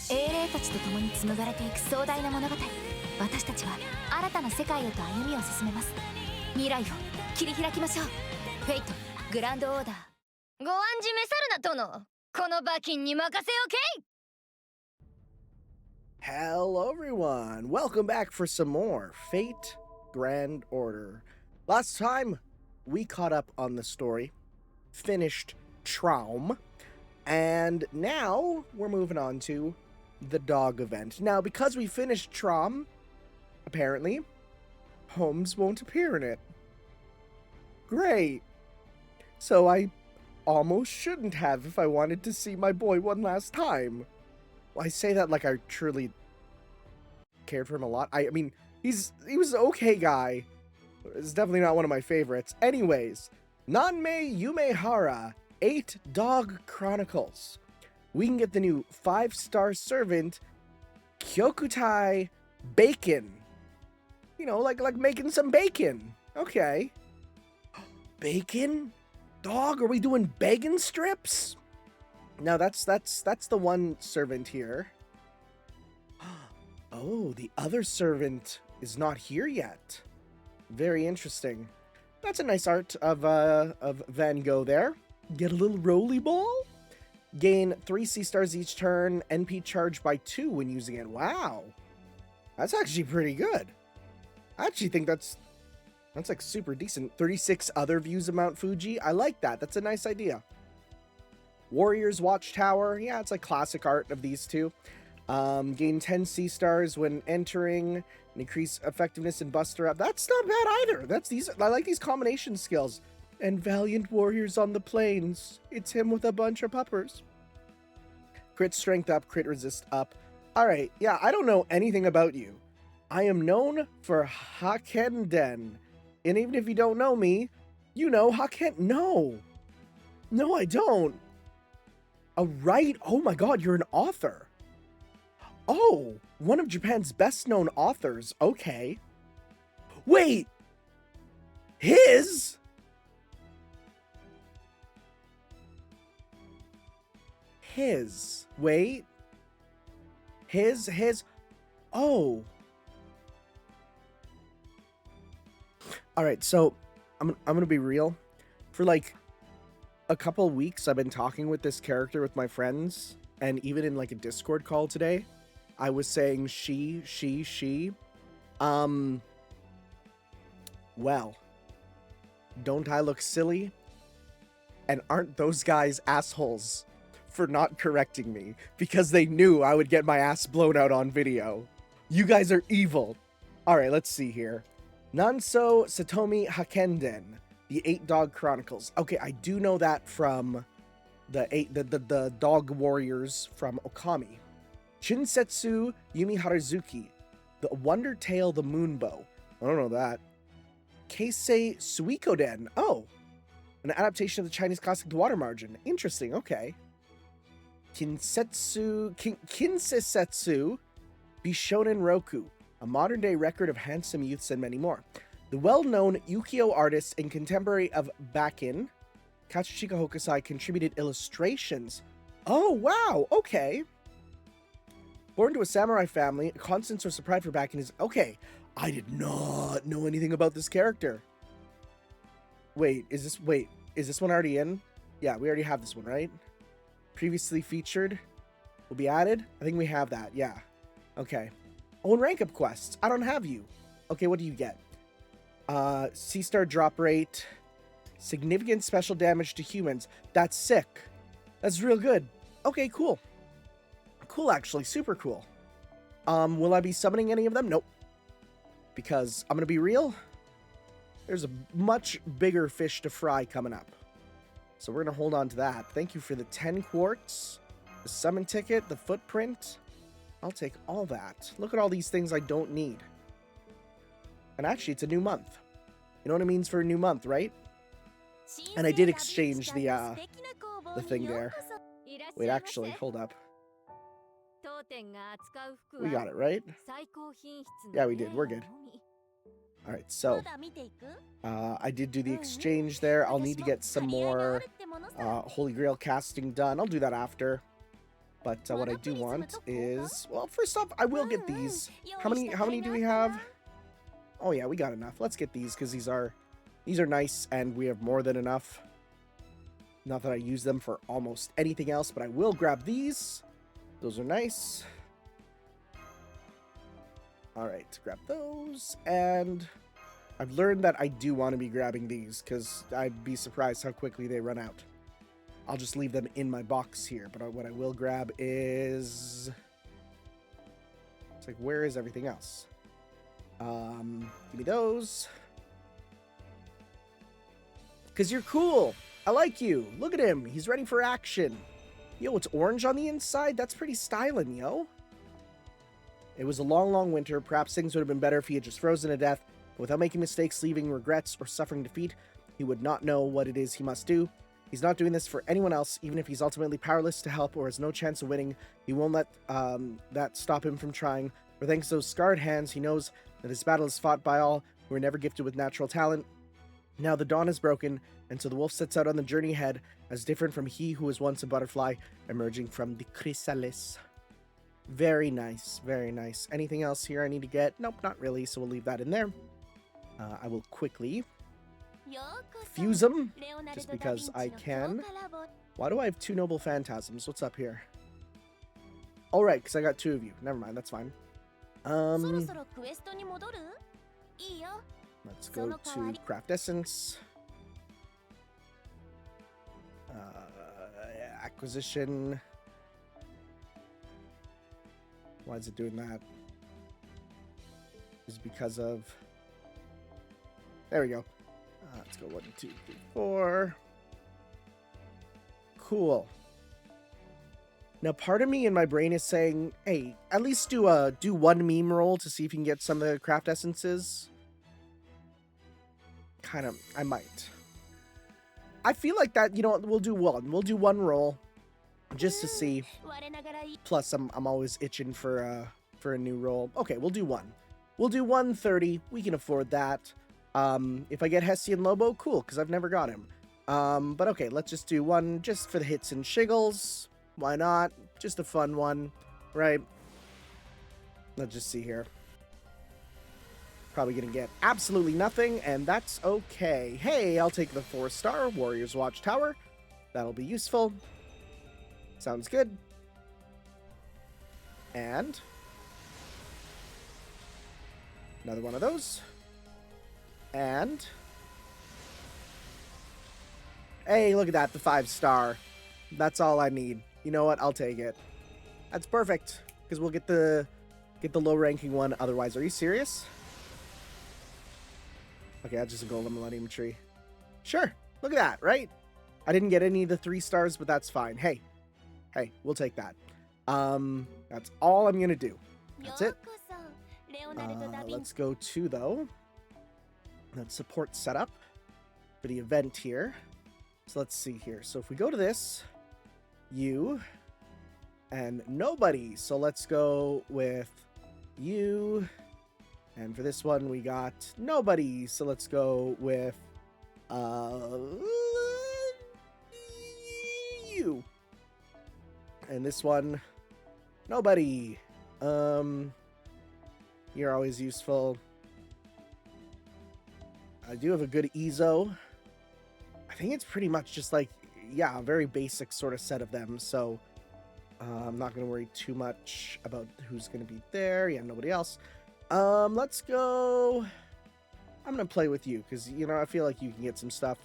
英霊たちと共に紡がれていく壮大な物語。私たちは新たな世界へと歩みを進めます。未来を切り開きましょう。フェイト、グランドオーダー。ご案じめさるな殿。この馬琴に任せおけい。 Hello everyone, welcome back for some more Fate Grand Order. Last time we caught up on the story, finished Traum, and now we're moving on to the dog event. Now, because we finished Traum, apparently, Holmes won't appear in it. Great. So I almost shouldn't have if I wanted to see my boy one last time. Well, I say that like I truly cared for him a lot. I mean, he was an okay guy. It's definitely not one of my favorites. Anyways, Nanmei Yumihari, 8 Dog Chronicles. We can get the new 5-star servant, Kyokutai Bacon. You know, like making some bacon. Okay. Bacon? Dog? Are we doing bacon strips? Now that's the one servant here. Oh, the other servant is not here yet. Very interesting. That's a nice art of Van Gogh there. Get a little roly ball. Gain 3 C-stars each turn. NP charged by 2 when using it. Wow. That's actually pretty good. I actually think that's like super decent. 36 other views of Mount Fuji. I like that. That's a nice idea. Warriors Watchtower. Yeah, it's like classic art of these two. Gain 10 C-stars when entering. Increase effectiveness and buster up. That's not bad either. I like these combination skills. And Valiant Warriors on the Plains. It's him with a bunch of puppers. Crit strength up, crit resist up. Alright, yeah, I don't know anything about you. I am known for Hakenden. And even if you don't know me, you know Haken. No, I don't. Right? Oh my god, you're an author. Oh, one of Japan's best-known authors. Okay. Wait! His? Wait. His. Oh. Alright, so, I'm gonna be real. For like a couple weeks, I've been talking with this character with my friends, and even in like a Discord call today, I was saying she. Well, don't I look silly? And aren't those guys assholes for not correcting me because they knew I would get my ass blown out on video? You guys are evil. Alright, let's see here. Nanso Satomi Hakenden, the 8 Dog Chronicles. Okay, I do know that from the Dog Warriors from Okami. Shinsetsu Yumiharazuki, the Wonder Tail, the Moonbow. I don't know that. Keisei Suikoden. Oh, an adaptation of the Chinese classic The Water Margin. Interesting, okay. Kinsetsu Bishonen Roku, a modern-day record of handsome youths and many more. The well-known ukiyo artist and contemporary of Bakin, Katsushika Hokusai, contributed illustrations. Oh, wow, okay. Born to a samurai family, a constant source of pride for Bakin is... Okay, I did not know anything about this character. Wait, is this one already in? Yeah, we already have this one, right? Previously featured will be added. I think we have that, yeah. Okay. Oh, and rank up quests. I don't have you. Okay, what do you get? C-star drop rate. Significant special damage to humans. That's sick. That's real good. Okay, cool. Cool, actually. Super cool. Will I be summoning any of them? Nope. Because, I'm gonna be real, there's a much bigger fish to fry coming up. So we're gonna hold on to that. Thank you for the 10 quartz, the summon ticket, the footprint. I'll take all that. Look at all these things I don't need. And actually, it's a new month. You know what it means for a new month, right? And I did exchange the thing there. Wait, actually, hold up. We got it, right? Yeah, we did. We're good. Alright, so I did do the exchange there. I'll need to get some more Holy Grail casting done. I'll do that after. But what I do want is, well, first off, I will get these. How many do we have? Oh yeah, we got enough. Let's get these because these are nice and we have more than enough. Not that I use them for almost anything else, but I will grab these. Those are nice. All right, grab those. And I've learned that I do want to be grabbing these because I'd be surprised how quickly they run out. I'll just leave them in my box here, but what I will grab is... It's like, where is everything else? Give me those. Because you're cool. I like you. Look at him. He's ready for action. Yo, it's orange on the inside? That's pretty styling, yo. It was a long, long winter. Perhaps things would have been better if he had just frozen to death. But without making mistakes, leaving regrets, or suffering defeat, he would not know what it is he must do. He's not doing this for anyone else, even if he's ultimately powerless to help or has no chance of winning. He won't let that stop him from trying. For thanks to those scarred hands, he knows that his battle is fought by all who are never gifted with natural talent. Now the dawn is broken, and so the wolf sets out on the journey ahead, as different from he who was once a butterfly, emerging from the chrysalis. Very nice, very nice. Anything else here I need to get? Nope, not really, so we'll leave that in there. I will quickly fuse them, just because I can. Why do I have 2 noble phantasms? What's up here? All right, because I got 2 of you. Never mind, that's fine. Let's go to craft essence. Acquisition. Why is it doing that? Is it because of... There we go. Let's go 1, 2, 3, 4. Cool. Now, part of me in my brain is saying, hey, at least do 1 meme roll to see if you can get some of the craft essences. Kind of, I might. I feel like that, you know, we'll do 1. We'll do 1 roll just to see. Plus, I'm always itching for a new roll. Okay, we'll do 1. We'll do 130. We can afford that. If I get Hessian Lobo, cool, because I've never got him. But okay, let's just do 1 just for the hits and shiggles. Why not? Just a fun one, right? Let's just see here. Probably gonna get absolutely nothing, and that's okay. Hey, I'll take the 4-star Warriors Watchtower. That'll be useful. Sounds good. And another one of those. And hey, look at that, the 5-star. That's all I need. You know what? I'll take it. That's perfect, because we'll get the low-ranking one otherwise. Are you serious? Okay, that's just a golden millennium tree. Sure. Look at that, right? I didn't get any of the 3 stars, but that's fine. Hey, we'll take that. That's all I'm gonna do. That's it. Let's go to, though, that support setup for the event here. So let's see here. So if we go to this, you and nobody. So let's go with you. And for this one, we got nobody. So let's go with you. And this one, nobody. You're always useful. I do have a good Ezo. I think it's pretty much just like, yeah, a very basic sort of set of them. So I'm not going to worry too much about who's going to be there. Yeah, nobody else. Let's go. I'm going to play with you because, you know, I feel like you can get some stuff.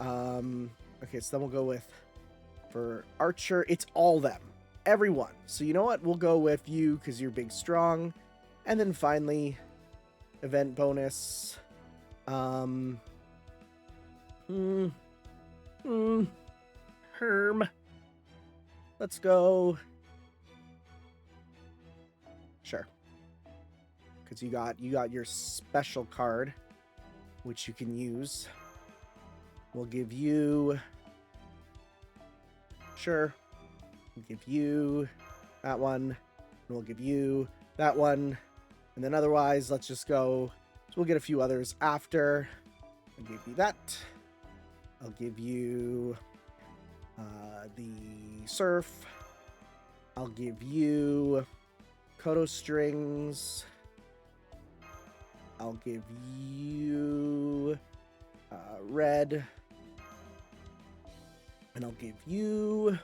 Okay, so then we'll go with, for Archer, it's all them. Everyone. So you know what? We'll go with you because you're big, strong. And then finally, event bonus. Herm. Let's go. Sure. Because you got your special card, which you can use. We'll give you. Sure. We'll give you that one. And we'll give you that one. And then otherwise, let's just go. So we'll get a few others after. I'll give you that. I'll give you the surf. I'll give you Kodo strings. I'll give you red. And I'll give you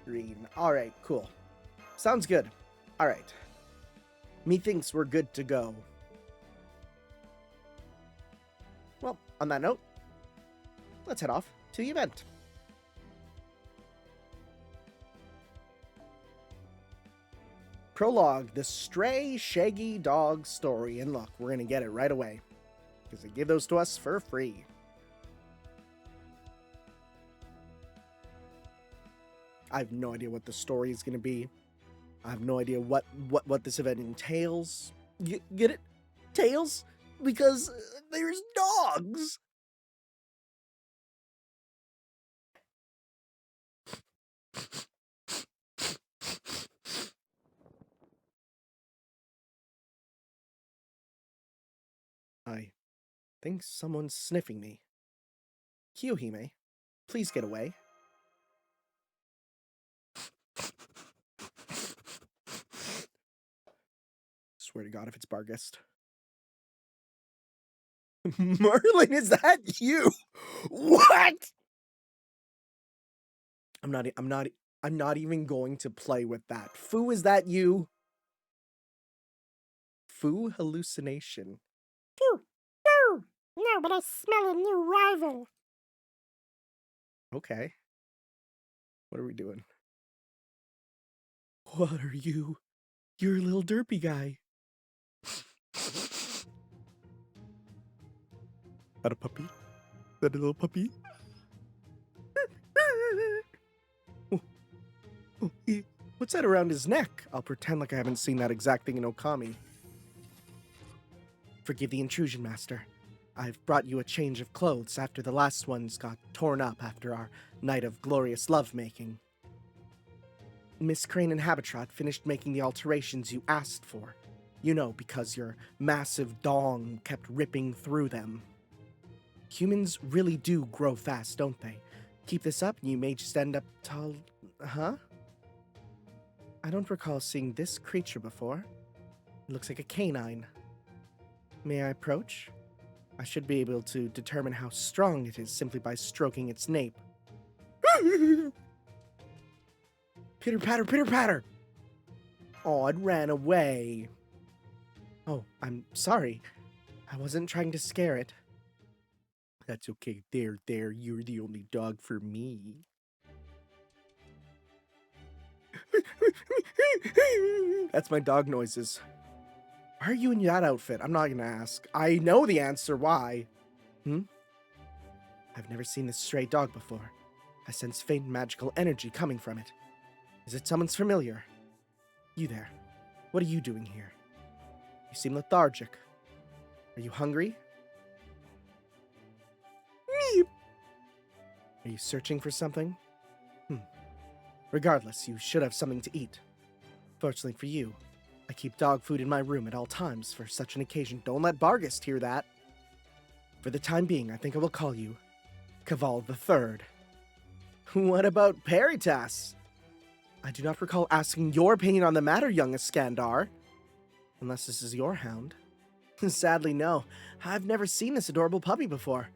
green. All right, cool. Sounds good. All right. Methinks we're good to go. Well, on that note, let's head off to the event. Prologue, the stray, shaggy dog story. And look, we're going to get it right away, because they give those to us for free. I have no idea what the story is going to be. I have no idea what this event entails. Get it? Tails? Because there's dogs! I think someone's sniffing me. Kiyohime, please get away. Swear to God if it's Bargest. Merlin, is that you? What? I'm not even going to play with that. Fu, is that you? Fu hallucination. Phew! No! No, but I smell a new rival. Okay. What are we doing? What are you? You're a little derpy guy. That a puppy? That a little puppy? What's that around his neck? I'll pretend like I haven't seen that exact thing in Okami. Forgive the intrusion, Master. I've brought you a change of clothes after the last ones got torn up after our night of glorious lovemaking. Miss Crane and Habitat finished making the alterations you asked for. You know, because your massive dong kept ripping through them. Humans really do grow fast, don't they? Keep this up and you may just end up tall... Huh? I don't recall seeing this creature before. It looks like a canine. May I approach? I should be able to determine how strong it is simply by stroking its nape. Pitter-patter, pitter-patter! Oh, it ran away. Oh, I'm sorry. I wasn't trying to scare it. That's okay. There, you're the only dog for me. That's my dog noises. Why are you in that outfit? I'm not gonna ask. I know the answer why. I've never seen this stray dog before. I sense faint magical energy coming from it. Is it someone's familiar? You there. What are you doing here? You seem lethargic. Are you hungry? Meep. Are you searching for something? Regardless, you should have something to eat. Fortunately for you, I keep dog food in my room at all times for such an occasion. Don't let Bargest hear that. For the time being, I think I will call you Caval the Third. What about Peritas? I do not recall asking your opinion on the matter, young Iskandar. Unless this is your hound. Sadly, no. I've never seen this adorable puppy before.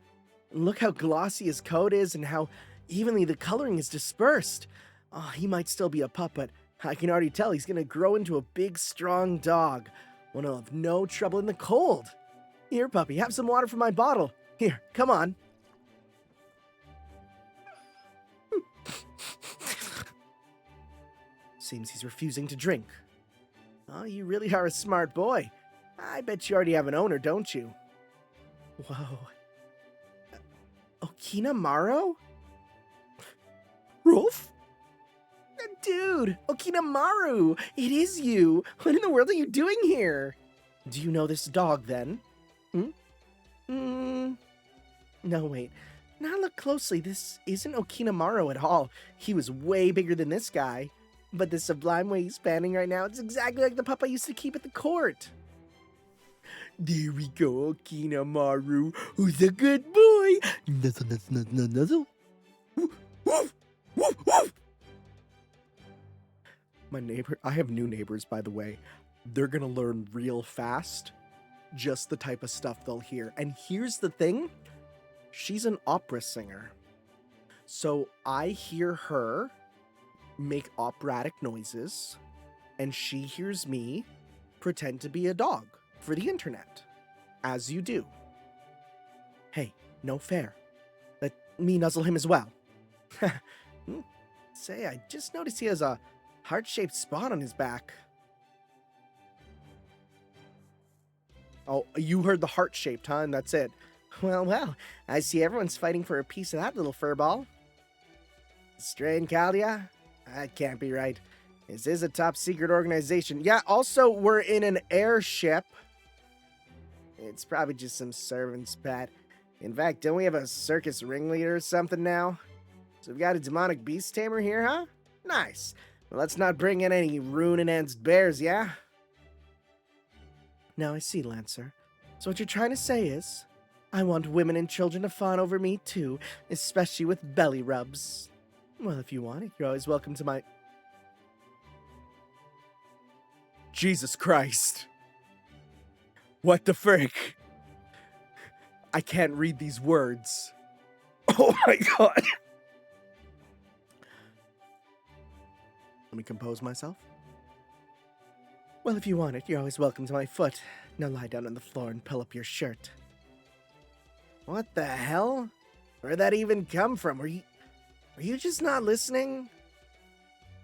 Look how glossy his coat is and how evenly the coloring is dispersed. Oh, he might still be a pup, but I can already tell he's gonna grow into a big, strong dog. One who'll have no trouble in the cold. Here, puppy, have some water from my bottle. Here, come on. Seems he's refusing to drink. Oh, you really are a smart boy. I bet you already have an owner, don't you? Whoa. Okinamaru? Rolf? Dude, Okinamaru! It is you! What in the world are you doing here? Do you know this dog, then? No, wait. Now look closely, this isn't Okinamaru at all. He was way bigger than this guy. But the sublime way he's spanning right now, it's exactly like the pup I used to keep at the court. There we go, Okinamaru. Who's a good boy? Nuzzle, nuzzle, nuzzle, nuzzle. Woof, woof, Woof, woof. My neighbor, I have new neighbors, by the way. They're gonna learn real fast just the type of stuff they'll hear. And here's the thing, she's an opera singer. So I hear her make operatic noises, and she hears me pretend to be a dog for the internet, as you do. Hey, no fair. Let me nuzzle him as well. Say, I just noticed he has a heart-shaped spot on his back. Oh, you heard the heart-shaped, huh? And that's it. Well, I see everyone's fighting for a piece of that little furball. Strain Caldia? That can't be right. This is a top-secret organization. Yeah, also, we're in an airship. It's probably just some servant's pet. In fact, don't we have a circus ringleader or something now? So we've got a demonic beast tamer here, huh? Nice. Well, let's not bring in any ruin-enhanced bears, yeah? Now I see, Lancer. So what you're trying to say is, I want women and children to fawn over me too, especially with belly rubs. Well, if you want it, you're always welcome to my... Jesus Christ. What the frick? I can't read these words. Oh my god. Let me compose myself. Well, if you want it, you're always welcome to my foot. Now lie down on the floor and pull up your shirt. What the hell? Where'd that even come from? Were you just not listening?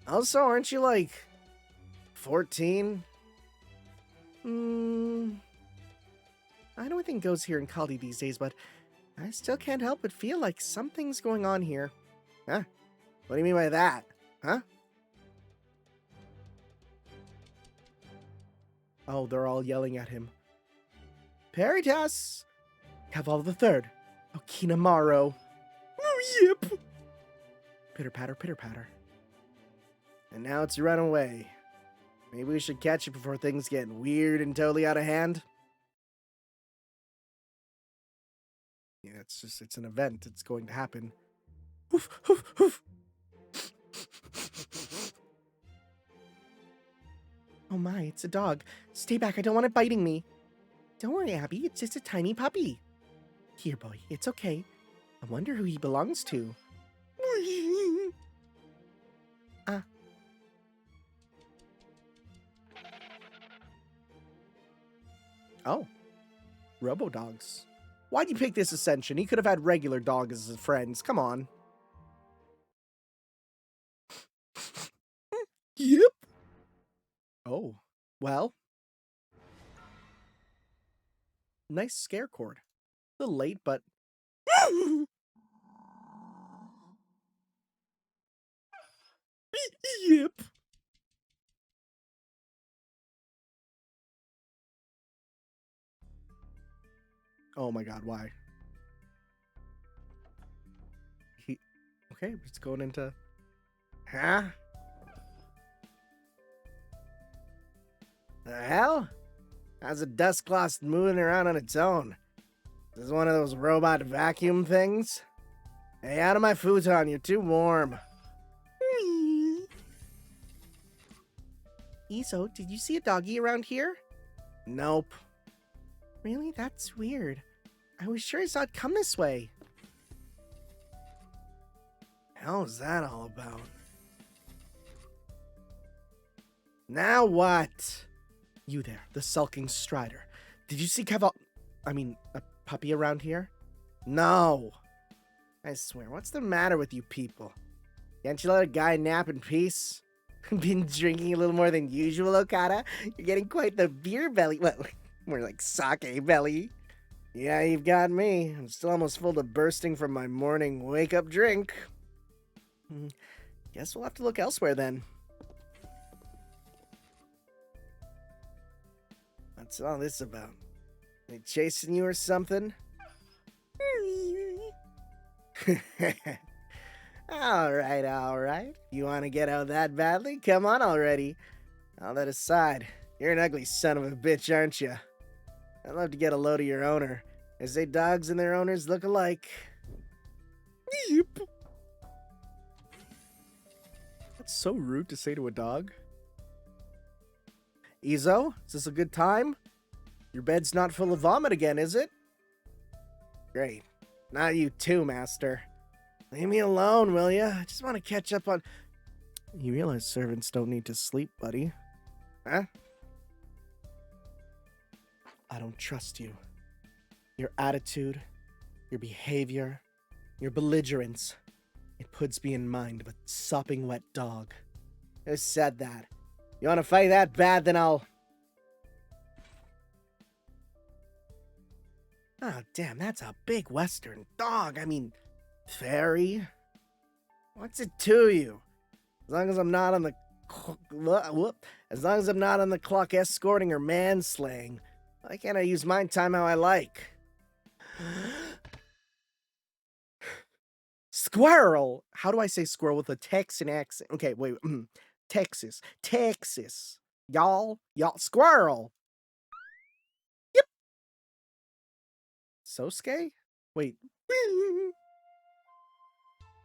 Also, aren't you like 14? I know anything goes here in Kaldi these days, but I still can't help but feel like something's going on here. Huh? What do you mean by that? Huh? Oh, they're all yelling at him. Peritas! Caval the Third. Okinamaro. Oh, yip! Pitter-patter, pitter-patter. And now it's run away. Maybe we should catch it before things get weird and totally out of hand? Yeah, it's an event. It's going to happen. Hoof, hoof, hoof. Oh my, it's a dog. Stay back, I don't want it biting me. Don't worry, Abby, it's just a tiny puppy. Here, boy, it's okay. I wonder who he belongs to. Oh. Robo-dogs. Why'd you pick this ascension? He could have had regular dogs as his friends. Come on. Yep. Oh. Well. Nice scare cord. A little late, but... Yep. Oh my god, why? Okay, it's going into... Huh? The hell? How's a dust cloth moving around on its own? Is this one of those robot vacuum things? Hey, out of my futon, you're too warm. Iso, did you see a doggy around here? Nope. Really? That's weird. I was sure I saw it come this way. Hell is that all about? Now what? You there, the sulking strider. Did you see a puppy around here? No. I swear, what's the matter with you people? Can't you let a guy nap in peace? Been drinking a little more than usual, Okada? You're getting quite the beer belly. Well, more like sake belly. Yeah, you've got me. I'm still almost full to bursting from my morning wake-up drink. Guess we'll have to look elsewhere then. What's all this about? They chasing you or something? Alright. You want to get out that badly? Come on already. All that aside, you're an ugly son of a bitch, aren't you? I'd love to get a load of your owner. They say dogs and their owners look alike. Yep. That's so rude to say to a dog. Izo, is this a good time? Your bed's not full of vomit again, is it? Great. Not you too, Master. Leave me alone, will ya? I just want to catch up on... You realize servants don't need to sleep, buddy. Huh? I don't trust you. Your attitude, your behavior, your belligerence. It puts me in mind of a sopping wet dog. Who said that? You want to fight that bad, then I'll... Oh, damn, that's a big western dog. I mean, fairy. What's it to you? As long as I'm not on the... As long as I'm not on the clock escorting or manslaying, why can't I use my time how I like? Squirrel! How do I say squirrel with a Texan accent? Okay, wait. Texas. Y'all, squirrel! Yep. Sosuke? Wait.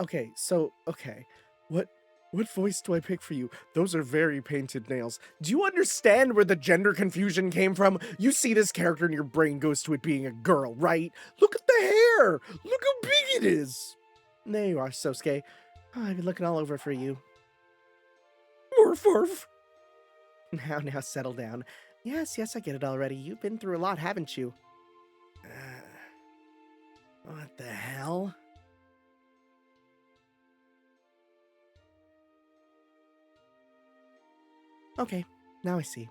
Okay. What voice do I pick for you? Those are very painted nails. Do you understand where the gender confusion came from? You see this character and your brain goes to it being a girl, right? Look at the hair! Look how big it is! There you are, Sosuke. Oh, I've been looking all over for you. Morph, morph! Now settle down. Yes, I get it already. You've been through a lot, haven't you? What the hell? Okay, now I see.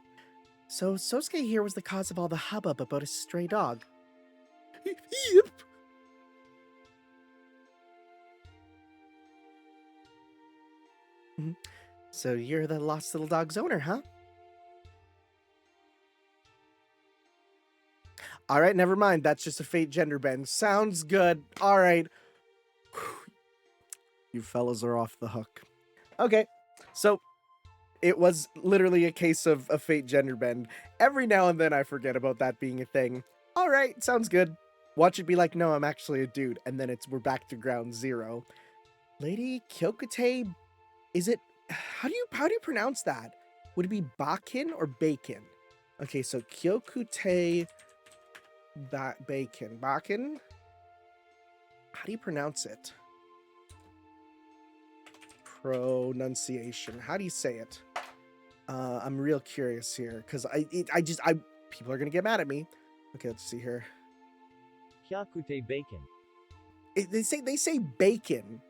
So Sosuke here was the cause of all the hubbub about a stray dog. Yep. So you're the lost little dog's owner, huh? Alright, never mind. That's just a fate gender bend. Sounds good. Alright. You fellas are off the hook. Okay, so it was literally a case of a fate gender bend. Every now and then I forget about that being a thing. Alright, sounds good. Watch it be like, no, I'm actually a dude, and then we're back to ground zero. Lady Kyokute, is it... How do you pronounce that? Would it be Bakin or Bacon? Okay, so Kyokute Bacon. Bakin? How do you pronounce it? Pronunciation. How do you say it? I'm real curious here because people are gonna get mad at me. Okay, let's see here. Kyakute bacon. They say bacon,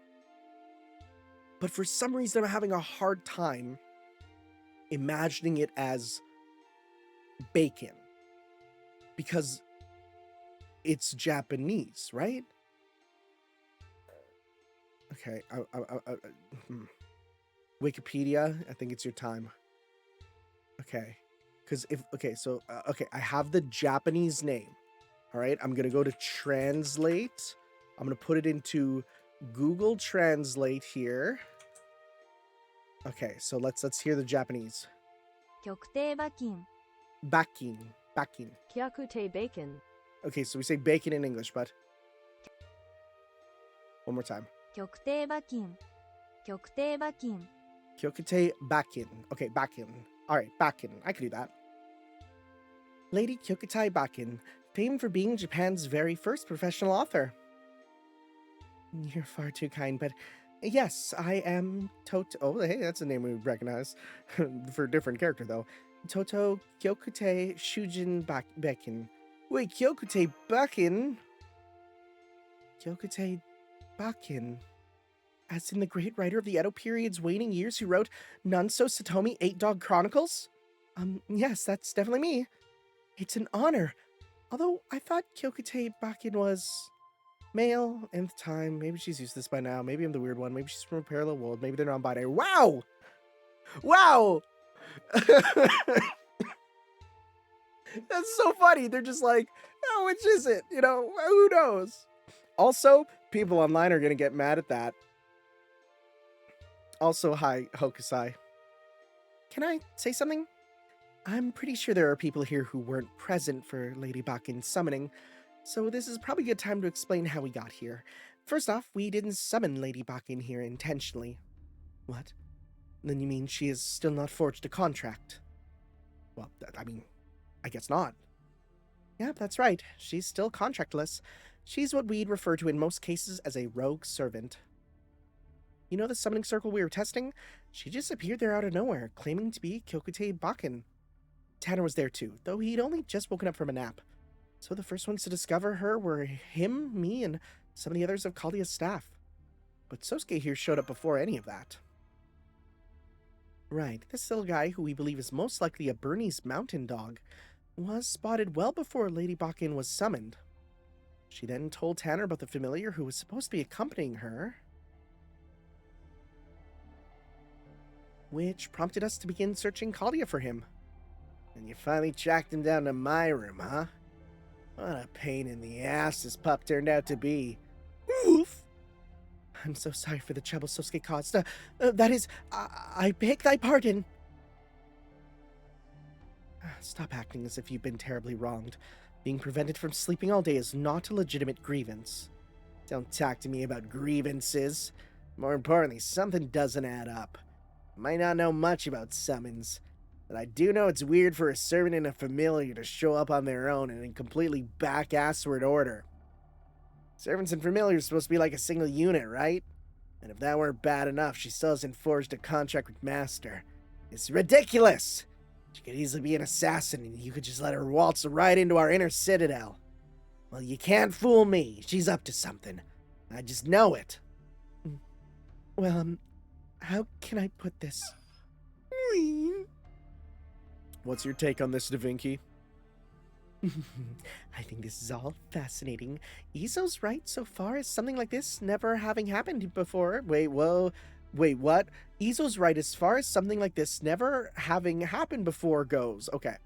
but for some reason I'm having a hard time imagining it as bacon because it's Japanese, right? Okay, Wikipedia, I think it's your time. Okay, because I have the Japanese name. All right, I'm gonna go to translate. I'm gonna put it into Google Translate here. Okay, so let's hear the Japanese. 極低馬金 Bakin. 極低 bacon Okay, so we say bacon in English, but one more time. 極低馬金極低馬金 Kyokute Bakin. Okay, Bakin. All right, Bakin. I could do that. Lady Kyokute Bakin, famed for being Japan's very first professional author. You're far too kind, but yes, I am Toto. Oh, hey, that's a name we recognize for a different character, though. Toto Kyokute Shujin Bakin. Wait, Kyokute Bakin? Kyokute Bakin. As in the great writer of the Edo period's waning years who wrote Nanso Satomi 8-Dog Chronicles? Yes, that's definitely me. It's an honor. Although I thought Kyokute Bakin was male, nth time. Maybe she's used to this by now. Maybe I'm the weird one. Maybe she's from a parallel world. Maybe they're non-binary. Wow! Wow! That's so funny. They're just like, oh, which is it? You know, who knows? Also, people online are going to get mad at that. Also, hi, Hokusai. Can I say something? I'm pretty sure there are people here who weren't present for Lady Bakin's summoning, so this is probably a good time to explain how we got here. First off, we didn't summon Lady Bakin here intentionally. What? Then you mean she has still not forged a contract? Well, I guess not. Yep, that's right. She's still contractless. She's what we'd refer to in most cases as a rogue servant. You know the summoning circle we were testing? She just appeared there out of nowhere, claiming to be Kyokute Bakken. Tanner was there too, though he'd only just woken up from a nap. So the first ones to discover her were him, me, and some of the others of Kaldia's staff. But Sosuke here showed up before any of that. Right, this little guy, who we believe is most likely a Bernese mountain dog, was spotted well before Lady Bakken was summoned. She then told Tanner about the familiar who was supposed to be accompanying her, which prompted us to begin searching Kaldia for him. And you finally tracked him down to my room, huh? What a pain in the ass this pup turned out to be. Oof! I'm so sorry for the trouble Sosuke caused. That is, I beg thy pardon. Stop acting as if you've been terribly wronged. Being prevented from sleeping all day is not a legitimate grievance. Don't talk to me about grievances. More importantly, something doesn't add up. I might not know much about summons, but I do know it's weird for a servant and a familiar to show up on their own and in completely back-assward order. Servants and familiars are supposed to be like a single unit, right? And if that weren't bad enough, she still hasn't forged a contract with Master. It's ridiculous! She could easily be an assassin, and you could just let her waltz right into our inner citadel. Well, you can't fool me. She's up to something. I just know it. Well, how can I put this? What's your take on this, Da Vinci? I think this is all fascinating. Izo's right so far as something like this never having happened before. Wait, what? Izo's right as far as something like this never having happened before goes. Okay.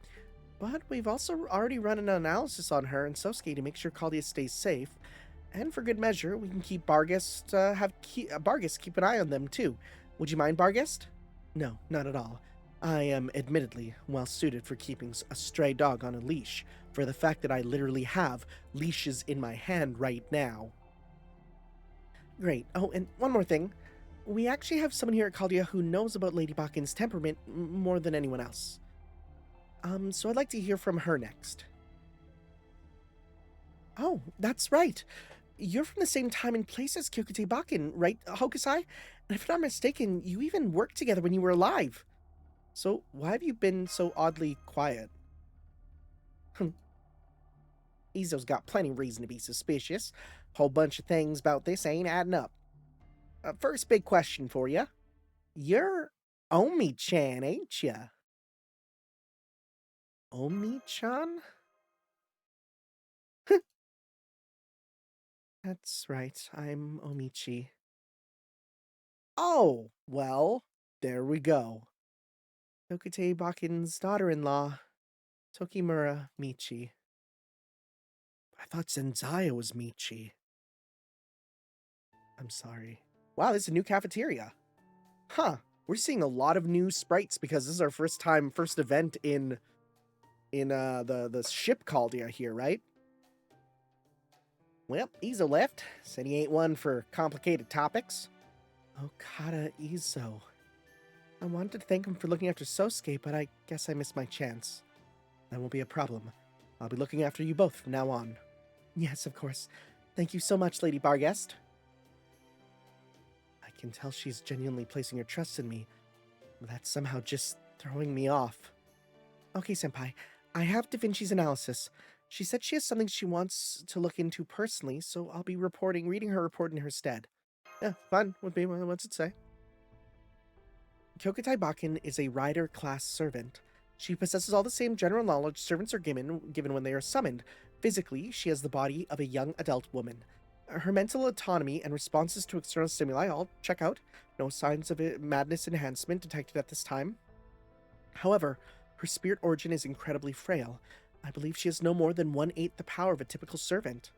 But we've also already run an analysis on her and Sosuke to make sure Kaldia stays safe. And for good measure, we can keep Barghest, Barghest keep an eye on them too. Would you mind, Barghest? No, not at all. I am admittedly well suited for keeping a stray dog on a leash, for the fact that I literally have leashes in my hand right now. Great. Oh, and one more thing. We actually have someone here at Kaldia who knows about Lady Bakken's temperament more than anyone else. So I'd like to hear from her next. Oh, that's right. You're from the same time and place as Kyokute Bakken, right, Hokusai? And if I'm not mistaken, you even worked together when you were alive. So why have you been so oddly quiet? Izo's got plenty of reason to be suspicious. Whole bunch of things about this ain't adding up. First big question for you. You're Omi-chan, ain't ya? Omi-chan? That's right, I'm Omichi. Oh, well, there we go. Kyokute Bakken's daughter-in-law, Tokimura Michi. I thought Zenzaya was Michi. I'm sorry. Wow, this is a new cafeteria. Huh. We're seeing a lot of new sprites because this is our first event in the ship Kaldia here, right? Well, Izo left. Said he ain't one for complicated topics. Okada Izo. I wanted to thank him for looking after Sosuke, but I guess I missed my chance. That won't be a problem. I'll be looking after you both from now on. Yes, of course. Thank you so much, Lady Barghest. I can tell she's genuinely placing her trust in me, but that's somehow just throwing me off. Okay, Senpai. I have Da Vinci's analysis. She said she has something she wants to look into personally, so I'll be reading her report in her stead. Yeah, fine. What's it say? Kyokute Bakken is a rider class servant. She possesses all the same general knowledge servants are given when they are summoned. Physically, she has the body of a young adult woman. Her mental autonomy and responses to external stimuli all check out. No signs of madness enhancement detected at this time. However, her spirit origin is incredibly frail. I believe she has no more than 1/8 the power of a typical servant.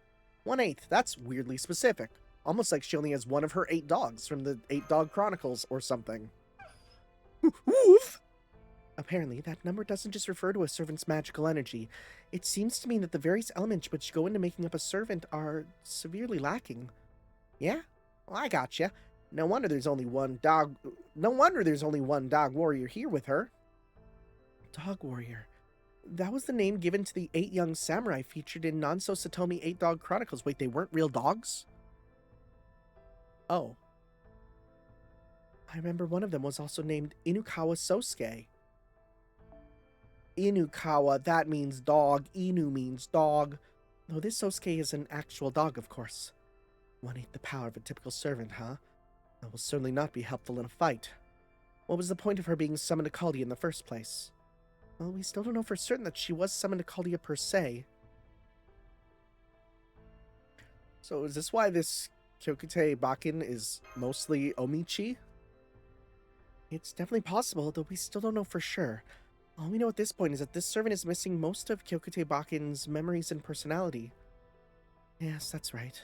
1/8, that's weirdly specific. Almost like she only has one of her 8 dogs from the 8-Dog Chronicles or something. Woof! Apparently, that number doesn't just refer to a servant's magical energy. It seems to mean that the various elements which go into making up a servant are severely lacking. Yeah? Well, I gotcha. No wonder there's only one dog warrior here with her. Dog warrior. That was the name given to the 8 young samurai featured in Nanso Satomi 8 Dog Chronicles. Wait, they weren't real dogs? Oh. I remember one of them was also named Inukawa Sosuke. Inukawa, that means dog. Inu means dog. Though this Sosuke is an actual dog, of course. 1/8 the power of a typical servant, huh? That will certainly not be helpful in a fight. What was the point of her being summoned to Kaldia in the first place? Well, we still don't know for certain that she was summoned to Kaldia per se. So is this why this Kyokute Bakin is mostly Omichi? It's definitely possible, though we still don't know for sure. All we know at this point is that this servant is missing most of Kyokute Bakin's memories and personality. Yes, that's right.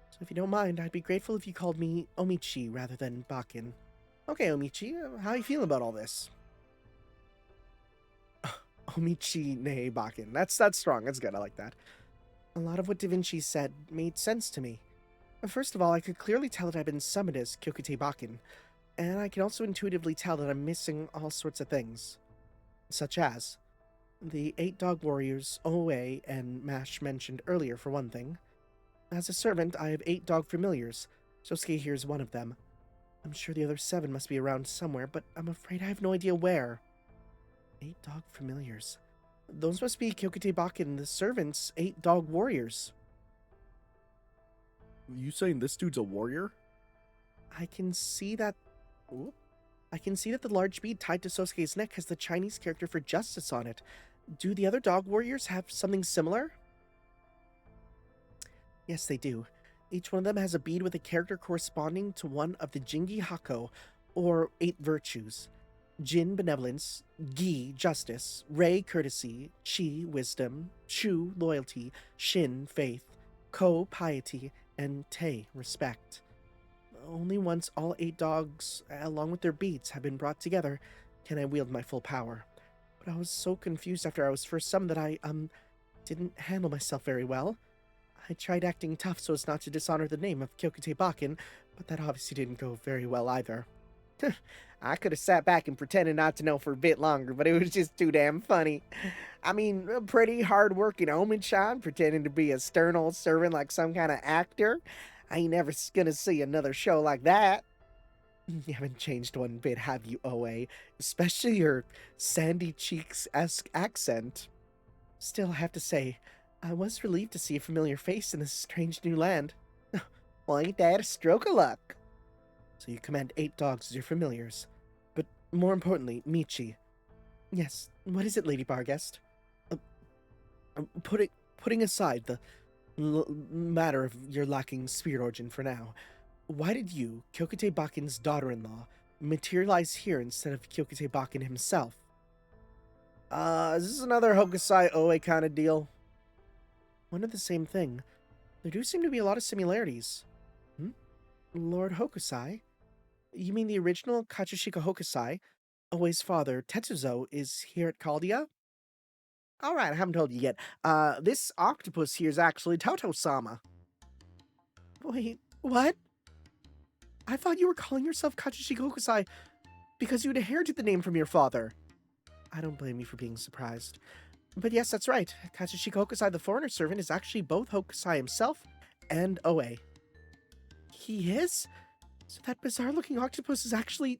So if you don't mind, I'd be grateful if you called me Omichi rather than Bakin. Okay, Omichi, how are you feeling about all this? Omichi ne Bakin. That's strong. That's good. I like that. A lot of what Da Vinci said made sense to me. First of all, I could clearly tell that I've been summoned as Kyokute Bakin, and I can also intuitively tell that I'm missing all sorts of things. Such as the 8 dog warriors Oe and Mash mentioned earlier, for one thing. As a servant, I have 8 dog familiars. Sosuke here is one of them. I'm sure the other 7 must be around somewhere, but I'm afraid I have no idea where. 8 dog familiars. Those must be Kyokute Bakin, the servants' 8 dog warriors. You saying this dude's a warrior? I can see that the large bead tied to Sosuke's neck has the Chinese character for justice on it. Do the other dog warriors have something similar? Yes, they do. Each one of them has a bead with a character corresponding to one of the Jingi Hako, or 8 virtues. Jin, benevolence; Gi, justice; Rei, courtesy; Chi, wisdom; Shu, loyalty; Shin, faith; Ko, piety; and Te, respect. Only once all 8 dogs, along with their beads, have been brought together, can I wield my full power. But I was so confused after I was first summoned that I, didn't handle myself very well. I tried acting tough so as not to dishonor the name of Kyokute Bakin, but that obviously didn't go very well either. I could have sat back and pretended not to know for a bit longer, but it was just too damn funny. I mean, a pretty hard-working Omen-chan pretending to be a stern old servant like some kind of actor. I ain't never gonna see another show like that. You haven't changed one bit, have you, Oe? Especially your Sandy Cheeks-esque accent. Still, I have to say, I was relieved to see a familiar face in this strange new land. Well, ain't that a stroke of luck? So you command 8 dogs as your familiars. But more importantly, Michi. Yes, what is it, Lady Barguest? Putting aside the matter of your lacking spirit origin for now, why did you, Kyokute Bakin's daughter-in-law, materialize here instead of Kyokute Bakin himself? Is this another Hokusai Oe kind of deal? One and the same thing. There do seem to be a lot of similarities. Lord Hokusai? You mean the original Katsushika Hokusai, Oe's father, Tetsuzo, is here at Kaldia? Alright, I haven't told you yet. This octopus here is actually Toto-sama. Wait, what? I thought you were calling yourself Katsushika Hokusai because you'd inherited the name from your father. I don't blame you for being surprised. But yes, that's right. Katsushika Hokusai, the foreigner servant, is actually both Hokusai himself and Oe. He is? So that bizarre-looking octopus is actually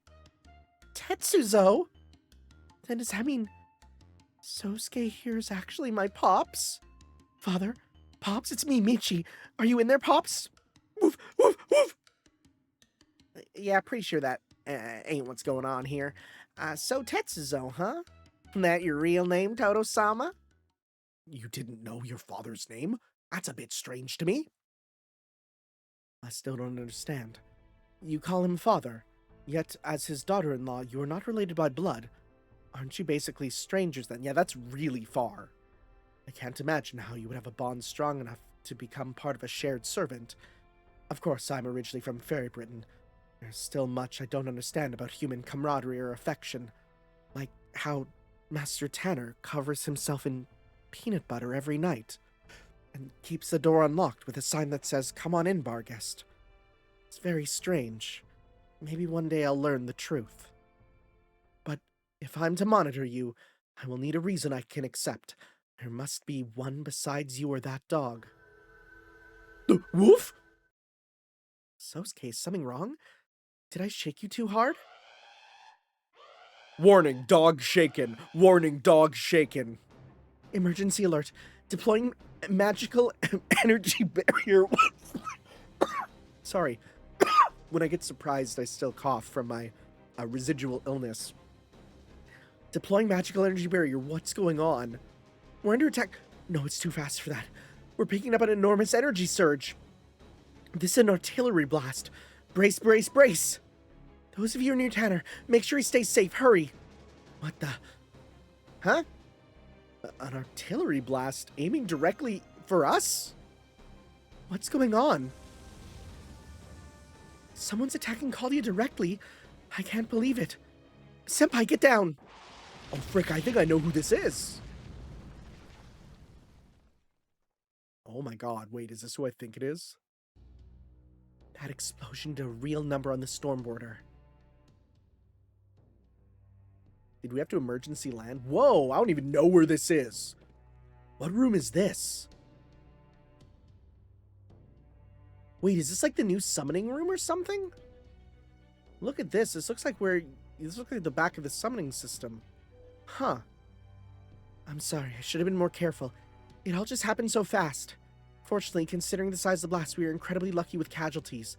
Tetsuzo? Then does that mean Sosuke here is actually my Pops? Father? Pops, it's me, Michi. Are you in there, Pops? Woof, woof, woof! Yeah, pretty sure that ain't what's going on here. So Tetsuzo, huh? That your real name, Toto-sama? You didn't know your father's name? That's a bit strange to me. I still don't understand. You call him father, yet as his daughter-in-law, you are not related by blood. Aren't you basically strangers then? Yeah, that's really far. I can't imagine how you would have a bond strong enough to become part of a shared servant. Of course, I'm originally from Fairy Britain. There's still much I don't understand about human camaraderie or affection. Like how Master Tanner covers himself in peanut butter every night and keeps the door unlocked with a sign that says, "Come on in, bar guest." It's very strange. Maybe one day I'll learn the truth. But if I'm to monitor you, I will need a reason I can accept. There must be one besides you or that dog. Woof? Sosuke, is something wrong? Did I shake you too hard? Warning, dog shaken. Warning, dog shaken. Emergency alert. Deploying magical energy barrier. Sorry. When I get surprised, I still cough from my residual illness. Deploying magical energy barrier. What's going on? We're under attack. No, it's too fast for that. We're picking up an enormous energy surge. This is an artillery blast. Brace, brace, brace. Those of you near Tanner, make sure he stays safe. Hurry. What the? Huh? An artillery blast aiming directly for us? What's going on? Someone's attacking Kalia directly. I can't believe it. Senpai, get down. Oh, frick, I think I know who this is. Oh my god, wait, is this who I think it is? That explosion did a real number on the storm border. Did we have to emergency land? Whoa, I don't even know where this is. What room is this? Wait, is this like the new summoning room or something? Look at this. This looks like the back of the summoning system. Huh. I'm sorry, I should have been more careful. It all just happened so fast. Fortunately, considering the size of the blast, we were incredibly lucky with casualties.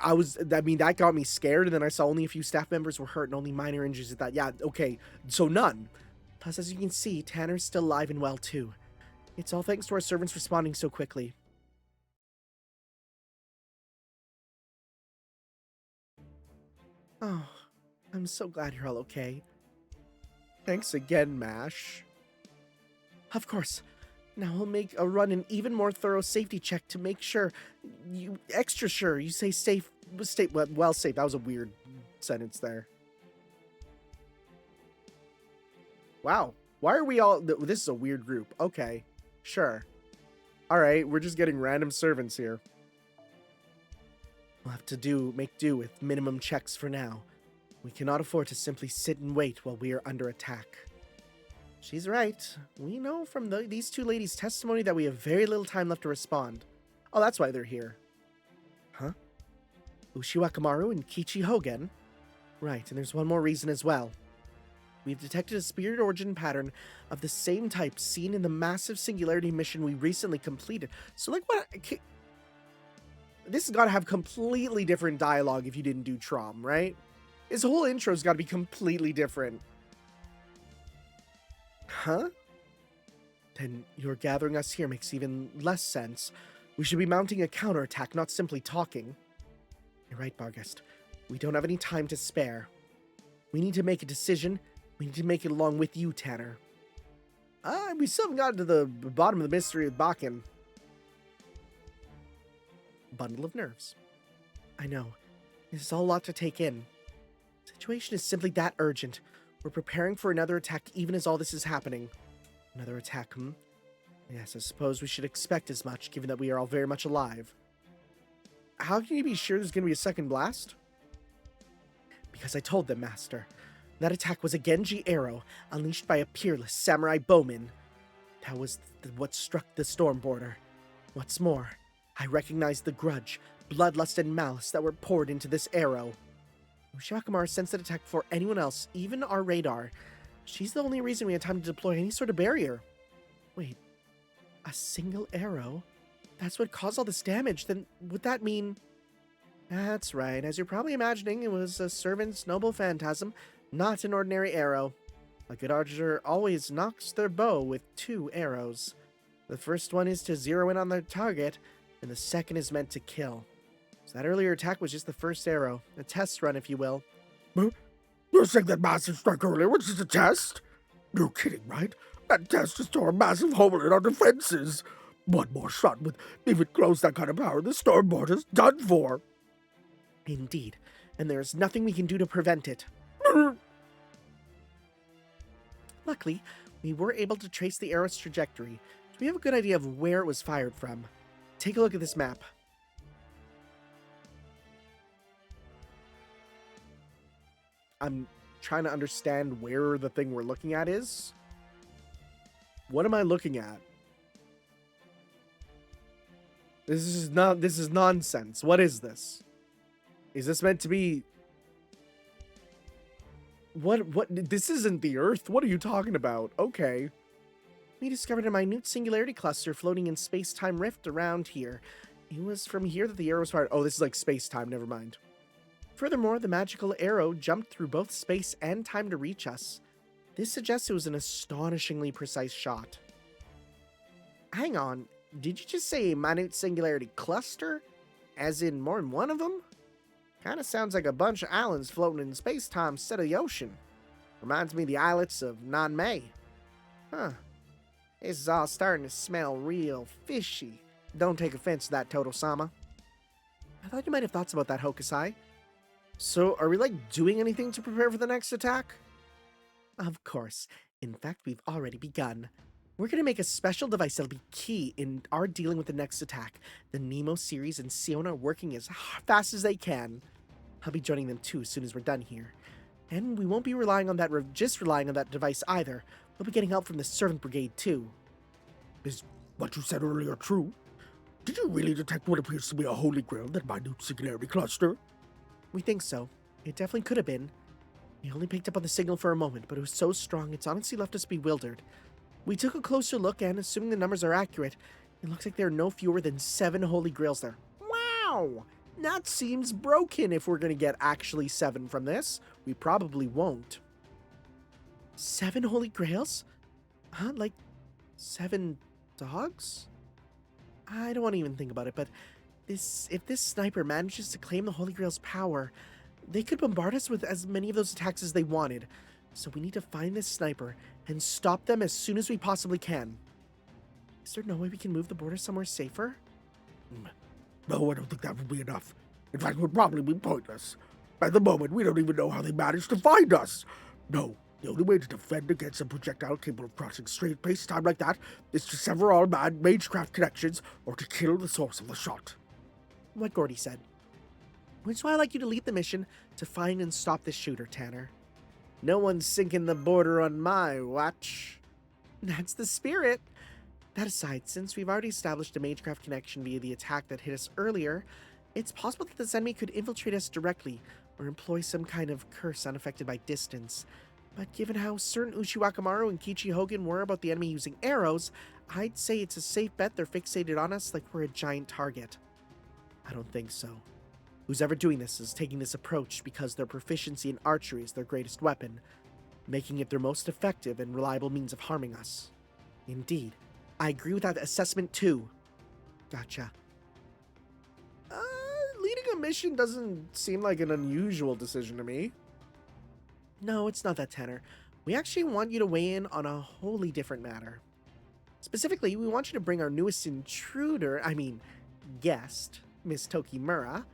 That got me scared, and then I saw only a few staff members were hurt and only minor injuries at that. Yeah, okay, so none. Plus, as you can see, Tanner's still alive and well, too. It's all thanks to our servants responding so quickly. Oh, I'm so glad you're all okay. Thanks again, Mash. Of course. Now we'll make a run an even more thorough safety check to make sure you say safe. Well, safe. That was a weird sentence there. Wow. Why are we all... This is a weird group. Okay. Sure. Alright, we're just getting random servants here. We'll have to make do with minimum checks for now. We cannot afford to simply sit and wait while we are under attack. She's right. We know from these two ladies' testimony that we have very little time left to respond. Oh, that's why they're here. Huh? Ushiwakamaru and Kichi Hogen? Right, and there's one more reason as well. We've detected a spirit origin pattern of the same type seen in the massive singularity mission we recently completed. So, like, what? This has got to have completely different dialogue if you didn't do Traum, right? His whole intro's got to be completely different. Huh? Then your gathering us here makes even less sense. We should be mounting a counterattack, not simply talking. You're right, Barghest. We don't have any time to spare. We need to make a decision. We need to make it along with you, Tanner. We still haven't gotten to the bottom of the mystery of Bakken. Bundle of nerves. I know. This is all a lot to take in. The situation is simply that urgent. We're preparing for another attack even as all this is happening. Another attack, Yes, I suppose we should expect as much, given that we are all very much alive. How can you be sure there's going to be a second blast? Because I told them, Master. That attack was a Genji arrow, unleashed by a peerless samurai bowman. That was what struck the storm border. What's more, I recognized the grudge, bloodlust, and malice that were poured into this arrow. Ushiwakamaru sensed that attack before anyone else, even our radar. She's the only reason we had time to deploy any sort of barrier. Wait, a single arrow? That's what caused all this damage, then would that mean... That's right, as you're probably imagining, it was a servant's noble phantasm, not an ordinary arrow. A good archer always knocks their bow with 2 arrows. The first one is to zero in on their target, and the second is meant to kill. So that earlier attack was just the first arrow. A test run, if you will. You're saying that massive strike earlier was just a test? You're kidding, right? That test just tore a massive hole in our defenses. One more shot with even close that kind of power, the storm border's done for. Indeed, and there is nothing we can do to prevent it. Luckily, we were able to trace the arrow's trajectory, so we have a good idea of where it was fired from. Take a look at this map. I'm trying to understand where the thing we're looking at is. What am I looking at? This is nonsense. What is this? Is this meant to be... What, this isn't the Earth. What are you talking about? Okay. We discovered a minute singularity cluster floating in space-time rift around here. It was from here that the arrow was fired. Oh, this is like space-time, never mind. Furthermore, the magical arrow jumped through both space and time to reach us. This suggests it was an astonishingly precise shot. Hang on, did you just say a minute singularity cluster? As in more than one of them? Kinda sounds like a bunch of islands floating in space-time instead of the ocean. Reminds me of the islets of Nanmei. Huh. This is all starting to smell real fishy. Don't take offense to that, Toto-sama. I thought you might have thoughts about that, Hokusai. So, are we, like, doing anything to prepare for the next attack? Of course. In fact, we've already begun. We're gonna make a special device that'll be key in our dealing with the next attack. The Nemo series and Siona are working as fast as they can. I'll be joining them too as soon as we're done here. And we won't be relying on that just relying on that device either. We'll be getting help from the Servant Brigade too. Is what you said earlier true? Did you really detect what appears to be a holy grail, that minute singularity cluster? We think so. It definitely could have been. We only picked up on the signal for a moment, but it was so strong it's honestly left us bewildered. We took a closer look and, assuming the numbers are accurate, it looks like there are no fewer than 7 holy grails there. Wow! That seems broken if we're gonna get actually 7 from this. We probably won't. 7 holy grails? Huh? Like 7 dogs? I don't want to even think about it, but if this sniper manages to claim the holy grail's power, they could bombard us with as many of those attacks as they wanted. So we need to find this sniper and stop them as soon as we possibly can. Is there no way we can move the border somewhere safer? No, I don't think that would be enough. In fact, it would probably be pointless. At the moment, we don't even know how they managed to find us. No, the only way to defend against a projectile capable of crossing straight space-time like that is to sever all mad magecraft connections or to kill the source of the shot. What Gordy said. Which is why I'd like you to lead the mission to find and stop this shooter, Tanner. No one's sinking the border on my watch. That's the spirit. That aside, since we've already established a magecraft connection via the attack that hit us earlier, it's possible that this enemy could infiltrate us directly or employ some kind of curse unaffected by distance. But given how certain Ushiwakamaru and Kichi Hogan were about the enemy using arrows, I'd say it's a safe bet they're fixated on us like we're a giant target. I don't think so. Who's ever doing this is taking this approach because their proficiency in archery is their greatest weapon, making it their most effective and reliable means of harming us. Indeed, I agree with that assessment too. Gotcha. Leading a mission doesn't seem like an unusual decision to me. No, it's not that, Tanner. We actually want you to weigh in on a wholly different matter. Specifically, we want you to bring our newest guest, Miss Tokimura,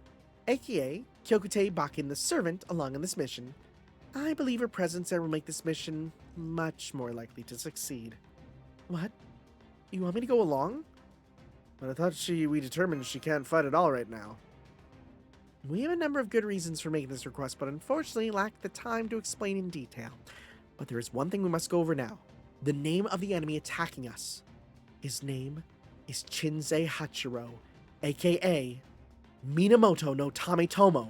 aka Kyokutei Bakin the Servant, along on this mission. I believe her presence there will make this mission much more likely to succeed. What? You want me to go along? But I thought we determined she can't fight at all right now. We have a number of good reasons for making this request, but unfortunately lack the time to explain in detail. But there is one thing we must go over now. The name of the enemy attacking us. His name is Chinsei Hachiro, aka Minamoto no Tametomo.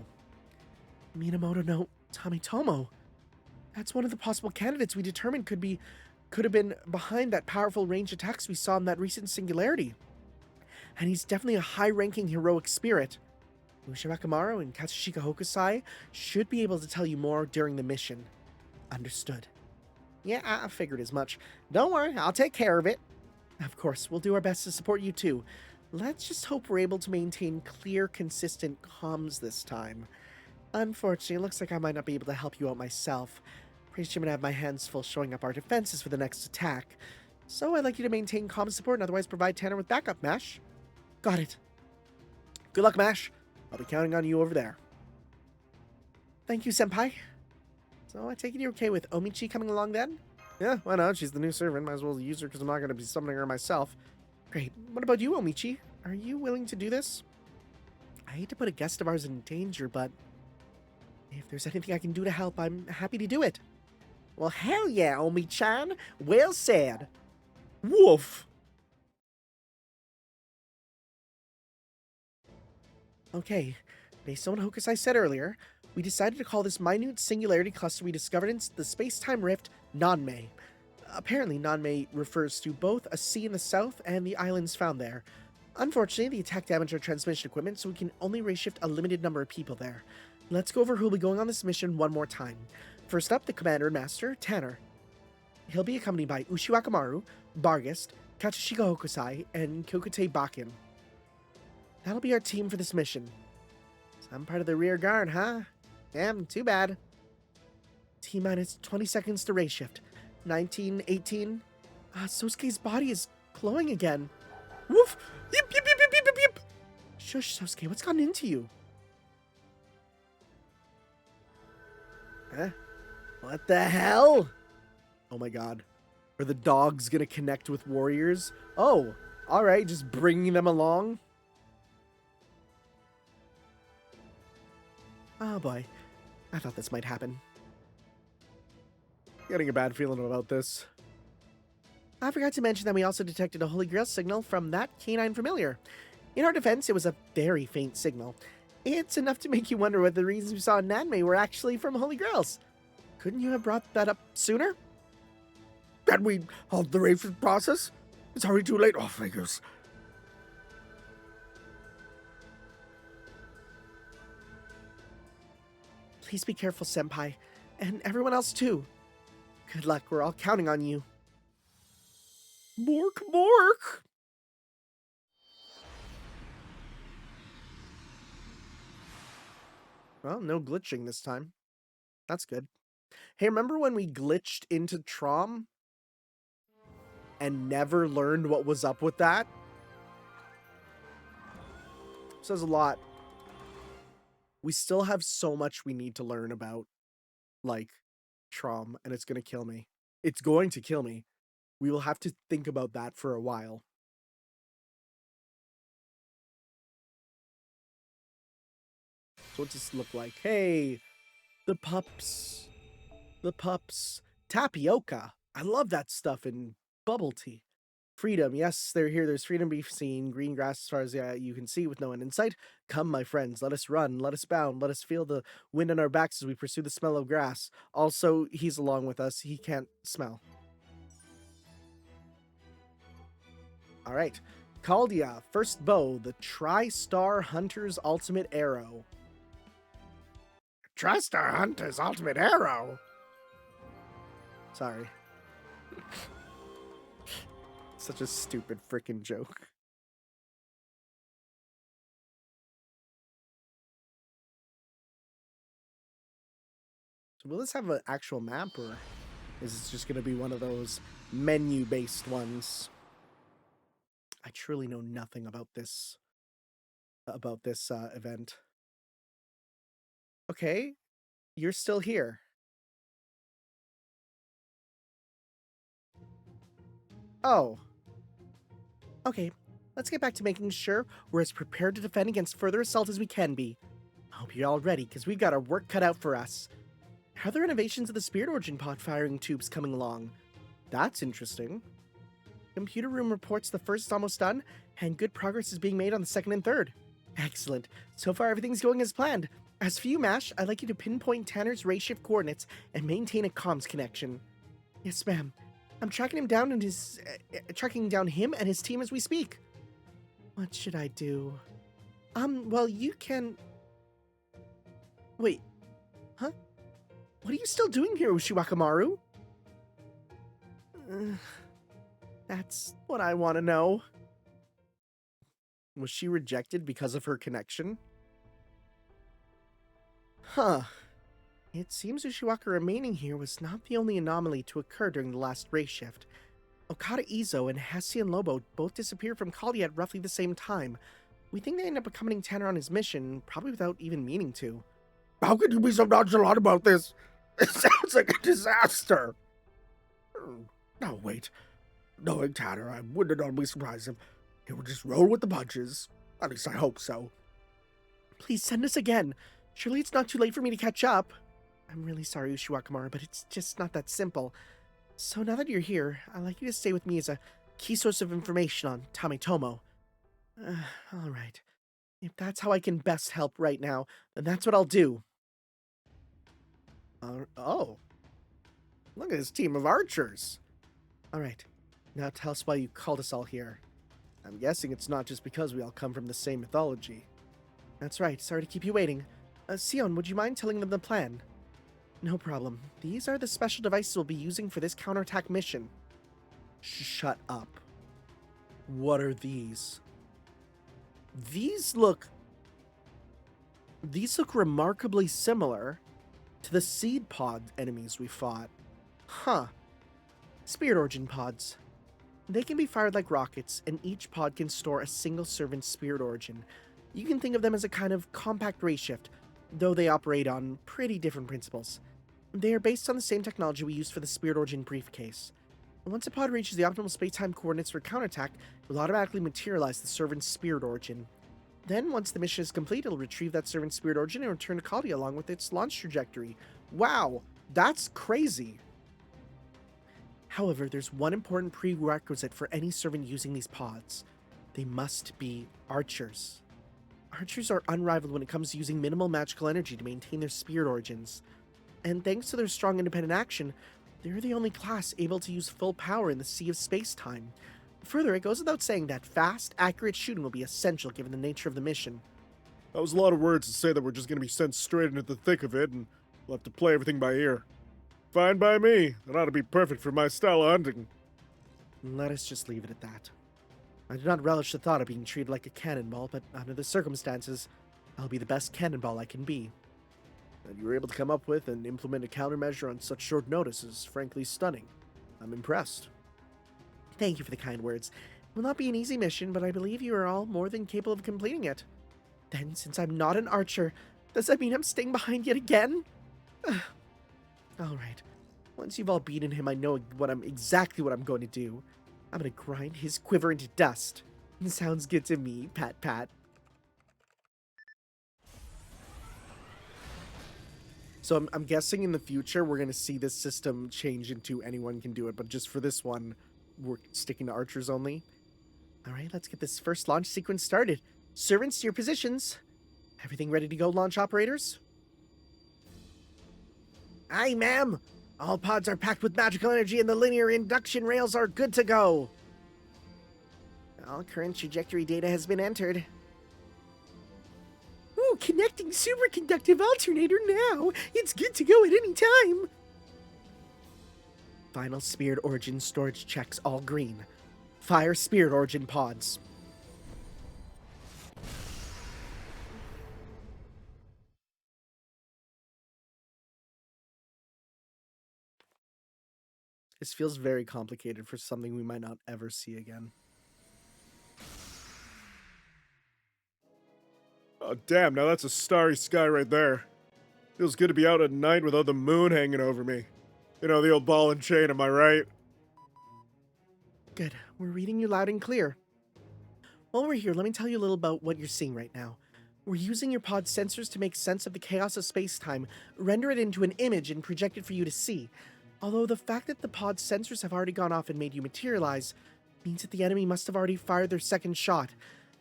Minamoto no Tametomo? That's one of the possible candidates we determined could have been behind that powerful ranged attacks we saw in that recent singularity. And he's definitely a high-ranking heroic spirit. Ushiwakamaru and Katsushika Hokusai should be able to tell you more during the mission. Understood. Yeah, I figured as much. Don't worry, I'll take care of it. Of course, we'll do our best to support you too. Let's just hope we're able to maintain clear, consistent comms this time. Unfortunately, it looks like I might not be able to help you out myself. Pretty sure I'm gonna have my hands full showing up our defenses for the next attack. So I'd like you to maintain comm support and otherwise provide Tanner with backup, Mash. Got it. Good luck, Mash. I'll be counting on you over there. Thank you, Senpai. So I take it you're okay with Omichi coming along then? Yeah, why not? She's the new servant. Might as well use her because I'm not going to be summoning her myself. Great. What about you, Omichi? Are you willing to do this? I hate to put a guest of ours in danger, but If there's anything I can do to help, I'm happy to do it. Well, hell yeah, Omi-chan. Well said. Woof. Okay, based on what Hokusai said earlier, we decided to call this minute singularity cluster we discovered in the space-time rift Nonmei. Apparently, Nonmei refers to both a sea in the south and the islands found there. Unfortunately, the attack damaged our transmission equipment, so we can only reshift a limited number of people there. Let's go over who will be going on this mission one more time. First up, the Commander and Master, Tanner. He'll be accompanied by Ushi Wakamaru, Bargist, Katsushika Hokusai, and Kyokute Bakken. That'll be our team for this mission. Some part of the rear guard, huh? Damn, too bad. T-minus 20 seconds to race shift. 19, 18. Sosuke's body is glowing again. Woof. Yip, yip, yip, yip, yip, yip, yip. Shush, Sosuke, what's gotten into you? Huh? What the hell? Oh my god. Are the dogs gonna connect with warriors? Oh, alright, just bringing them along. Oh boy, I thought this might happen. Getting a bad feeling about this. I forgot to mention that we also detected a Holy Grail signal from that canine familiar. In our defense, it was a very faint signal. It's enough to make you wonder whether the reasons we saw in Nanmei were actually from Holy Grails. Couldn't you have brought that up sooner? Can we halt the race process? It's already too late. Oh, figures. Please be careful, Senpai. And everyone else, too. Good luck, we're all counting on you. Mork, mork. Well, no glitching this time. That's good. Hey, remember when we glitched into Traum? And never learned what was up with that? Says a lot. We still have so much we need to learn about, like, Traum, and it's going to kill me. It's going to kill me. We will have to think about that for a while. So what's this look like? Hey, the pups. The pups. Tapioca. I love that stuff in bubble tea. Freedom. Yes, they're here. There's freedom to be seen. Green grass as far as you can see with no end in sight. Come, my friends. Let us run. Let us bound. Let us feel the wind on our backs as we pursue the smell of grass. Also, he's along with us. He can't smell. All right. Caldia. First bow. The Tri-Star Hunter's Ultimate Arrow. Tri-Star Hunter's Ultimate Arrow. Sorry. Such a stupid freaking joke. So will this have an actual map, or is this just going to be one of those menu-based ones? I truly know nothing about this event. Okay, you're still here. Oh. Okay, let's get back to making sure we're as prepared to defend against further assault as we can be. I hope you're all ready, because we've got our work cut out for us. How are the renovations of the Spirit Origin pod firing tubes coming along? That's interesting. Computer room reports the first is almost done, and good progress is being made on the second and third. Excellent. So far, everything's going as planned. As for you, Mash, I'd like you to pinpoint Tanner's ray shift coordinates and maintain a comms connection. Yes, ma'am. I'm tracking him down and tracking down him and his team as we speak. What should I do? Well, you can... Wait. Huh? What are you still doing here, Ushi Wakamaru? That's what I want to know. Was she rejected because of her connection? Huh. It seems Ushiwaka remaining here was not the only anomaly to occur during the last race shift. Okada Izo and Hassian Lobo both disappeared from Kali at roughly the same time. We think they ended up accompanying Tanner on his mission, probably without even meaning to. How could you be so nonchalant about this? It sounds like a disaster. No, wait. Knowing Tanner, I wouldn't at all be surprised if he would just roll with the punches. At least I hope so. Please send us again. Surely it's not too late for me to catch up. I'm really sorry, Ushiwakamaru, but it's just not that simple. So now that you're here, I'd like you to stay with me as a key source of information on Tametomo. All right. If that's how I can best help right now, then that's what I'll do. Oh. Look at this team of archers. All right. Now tell us why you called us all here. I'm guessing it's not just because we all come from the same mythology. That's right. Sorry to keep you waiting. Sion, would you mind telling them the plan? No problem. These are the special devices we'll be using for this counterattack mission. Shut up. What are these? These look remarkably similar to the seed pod enemies we fought. Huh. Spirit origin pods. They can be fired like rockets, and each pod can store a single servant spirit origin. You can think of them as a kind of compact ray shift, though they operate on pretty different principles. They are based on the same technology we use for the spirit origin briefcase. Once a pod reaches the optimal space-time coordinates for counterattack, it will automatically materialize the servant's spirit origin. Then, once the mission is complete, it'll retrieve that servant's spirit origin and return to Kali along with its launch trajectory. Wow, that's crazy! However, there's one important prerequisite for any servant using these pods. They must be archers. Archers are unrivaled when it comes to using minimal magical energy to maintain their spirit origins. And thanks to their strong independent action, they're the only class able to use full power in the sea of space-time. Further, it goes without saying that fast, accurate shooting will be essential given the nature of the mission. That was a lot of words to say that we're just going to be sent straight into the thick of it, and we'll have to play everything by ear. Fine by me. That ought to be perfect for my style of hunting. Let us just leave it at that. I do not relish the thought of being treated like a cannonball, but under the circumstances, I'll be the best cannonball I can be. That you were able to come up with and implement a countermeasure on such short notice is frankly stunning. I'm impressed. Thank you for the kind words. It will not be an easy mission, but I believe you are all more than capable of completing it. Then, since I'm not an archer, does that mean I'm staying behind yet again? Alright. Once you've all beaten him, I know exactly what I'm going to do. I'm going to grind his quiver into dust. Sounds good to me, pat pat. So I'm guessing in the future we're going to see this system change into anyone can do it, but just for this one, we're sticking to archers only. Alright, let's get this first launch sequence started. Servants, to your positions. Everything ready to go, launch operators? Aye, ma'am. All pods are packed with magical energy and the linear induction rails are good to go. All current trajectory data has been entered. Ooh, connecting superconductive alternator now. It's good to go at any time. Final spirit origin storage checks all green. Fire spirit origin pods. This feels very complicated for something we might not ever see again. Oh, damn, now that's a starry sky right there. Feels good to be out at night without the moon hanging over me. You know, the old ball and chain, am I right? Good. We're reading you loud and clear. While we're here, let me tell you a little about what you're seeing right now. We're using your pod sensors to make sense of the chaos of space-time, render it into an image, and project it for you to see. Although the fact that the pod sensors have already gone off and made you materialize means that the enemy must have already fired their second shot.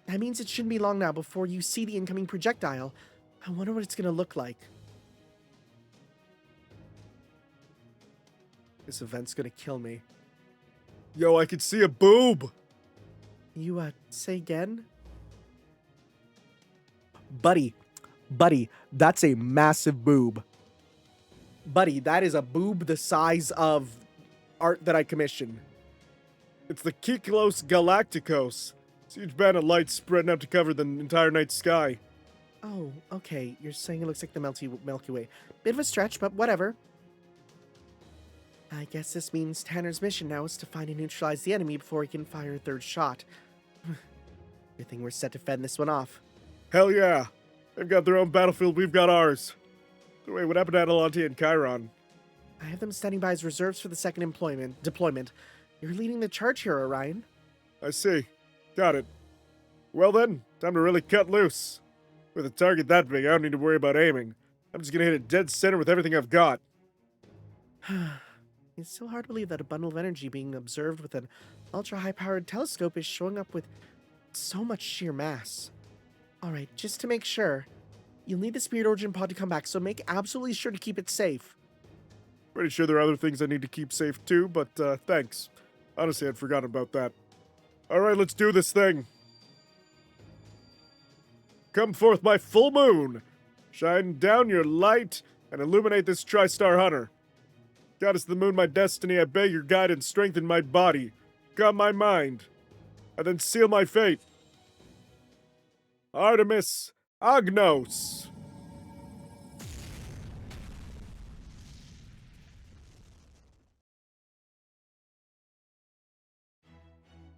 That means it shouldn't be long now before you see the incoming projectile. I wonder what it's gonna look like. This event's gonna kill me. Yo, I can see a boob! You, say again? Buddy, that's a massive boob. Buddy, that is a boob the size of art that I commissioned. It's the Kiklos Galacticos. It's a huge band of light spreading out to cover the entire night sky. Oh, okay. You're saying it looks like the Milky Way. Bit of a stretch, but whatever. I guess this means Tanner's mission now is to find and neutralize the enemy before he can fire a third shot. Good thing we're set to fend this one off. Hell yeah. They've got their own battlefield, we've got ours. Wait, what happened to Atalante and Chiron? I have them standing by as reserves for the second deployment. You're leading the charge here, Orion. I see. Got it. Well then, time to really cut loose. With a target that big, I don't need to worry about aiming. I'm just gonna hit it dead center with everything I've got. It's so hard to believe that a bundle of energy being observed with an ultra-high-powered telescope is showing up with so much sheer mass. Alright, just to make sure, you'll need the Spirit Origin pod to come back, so make absolutely sure to keep it safe. Pretty sure there are other things I need to keep safe too, but thanks. Honestly, I'd forgotten about that. Alright, let's do this thing. Come forth, my full moon! Shine down your light and illuminate this Tri-Star Hunter. Goddess of the moon, my destiny, I beg your guidance, strengthen my body, calm my mind, and then seal my fate. Artemis Agnos!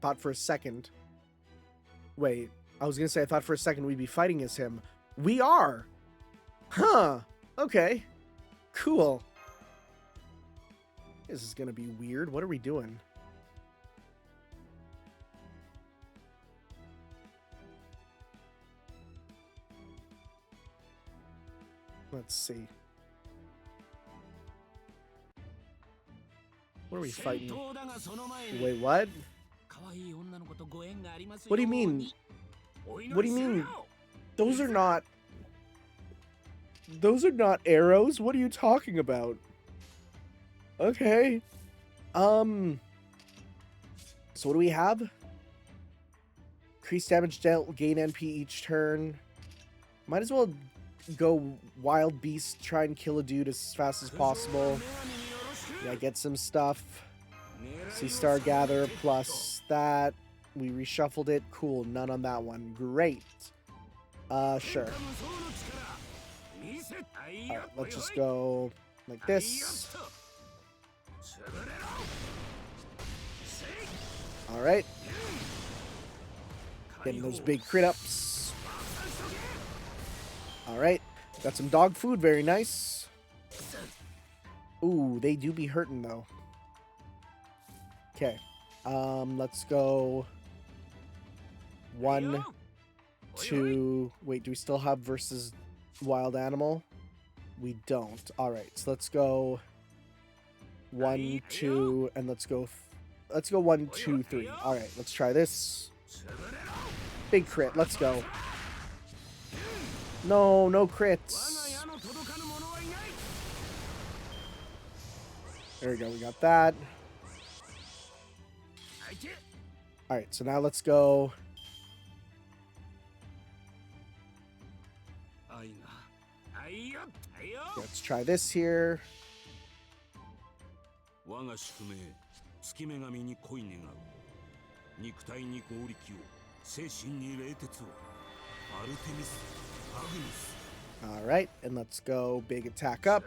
Thought for a second. Wait, I was gonna say I thought for a second we'd be fighting as him. We are! Huh, okay. Cool. This is gonna be weird. What are we doing? Let's see. What are we fighting? Wait, what? What do you mean? What do you mean? Those are not... Those are not arrows? What are you talking about? Okay. So what do we have? Increase damage dealt, gain NP each turn. Might as well go Wild Beast, try and kill a dude as fast as possible. Yeah, get some stuff. Sea Star Gather plus that. We reshuffled it. Cool, none on that one. Great. Sure. Alright, let's just go like this. Alright. Getting those big crit ups. Alright. Got some dog food. Very nice. Ooh, they do be hurting though. Okay. Let's go 1, 2. Wait, do we still have versus wild animal? We don't. Alright, so let's go 1, 2, and let's go 1, 2, 3. Alright, let's try this. Big crit, let's go. No, no crits. There we go, we got that. Alright, so now let's go. Let's try this here. Alright, and let's go big attack up.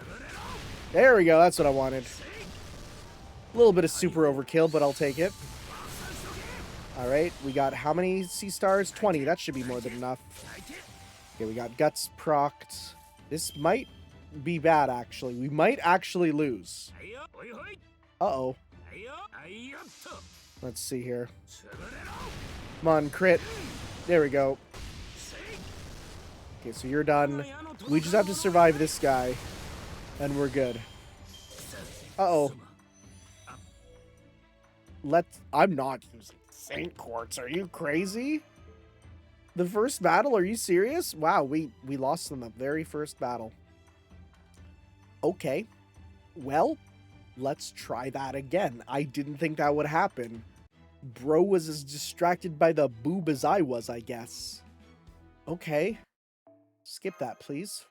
There we go, that's what I wanted. A little bit of super overkill, but I'll take it. Alright, we got how many sea stars? 20, that should be more than enough. Okay, we got guts procced. This might be bad, actually. We might actually lose. Uh-oh. Let's see here. Come on, crit. There we go. Okay, so you're done. We just have to survive this guy, and we're good. Uh-oh. I'm not using Saint Quartz. Are you crazy? The first battle? Are you serious? Wow, we lost in the very first battle. Okay. Well, let's try that again. I didn't think that would happen. Bro was as distracted by the boob as I was, I guess. Okay. Skip that, please.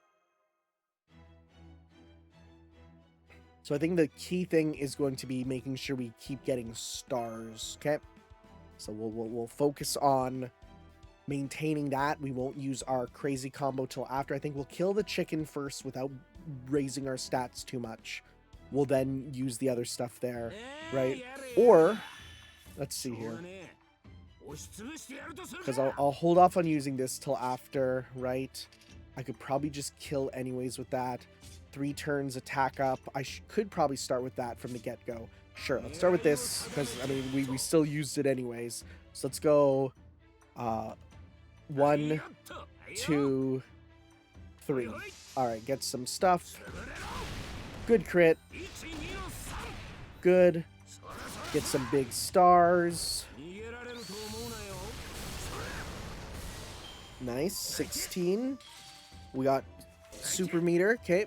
So I think the key thing is going to be making sure we keep getting stars, okay? So we'll focus on maintaining that. We won't use our crazy combo till after. I think we'll kill the chicken first without raising our stats too much. We'll then use the other stuff there, right? Or, let's see here. Because I'll hold off on using this till after, right? I could probably just kill anyways with that. 3 turns, attack up. I could probably start with that from the get-go. Sure, let's start with this, because, I mean, we still used it anyways. So let's go 1, 2, 3. Alright, get some stuff. Good crit. Good. Get some big stars. Nice. 16. We got super meter. Okay.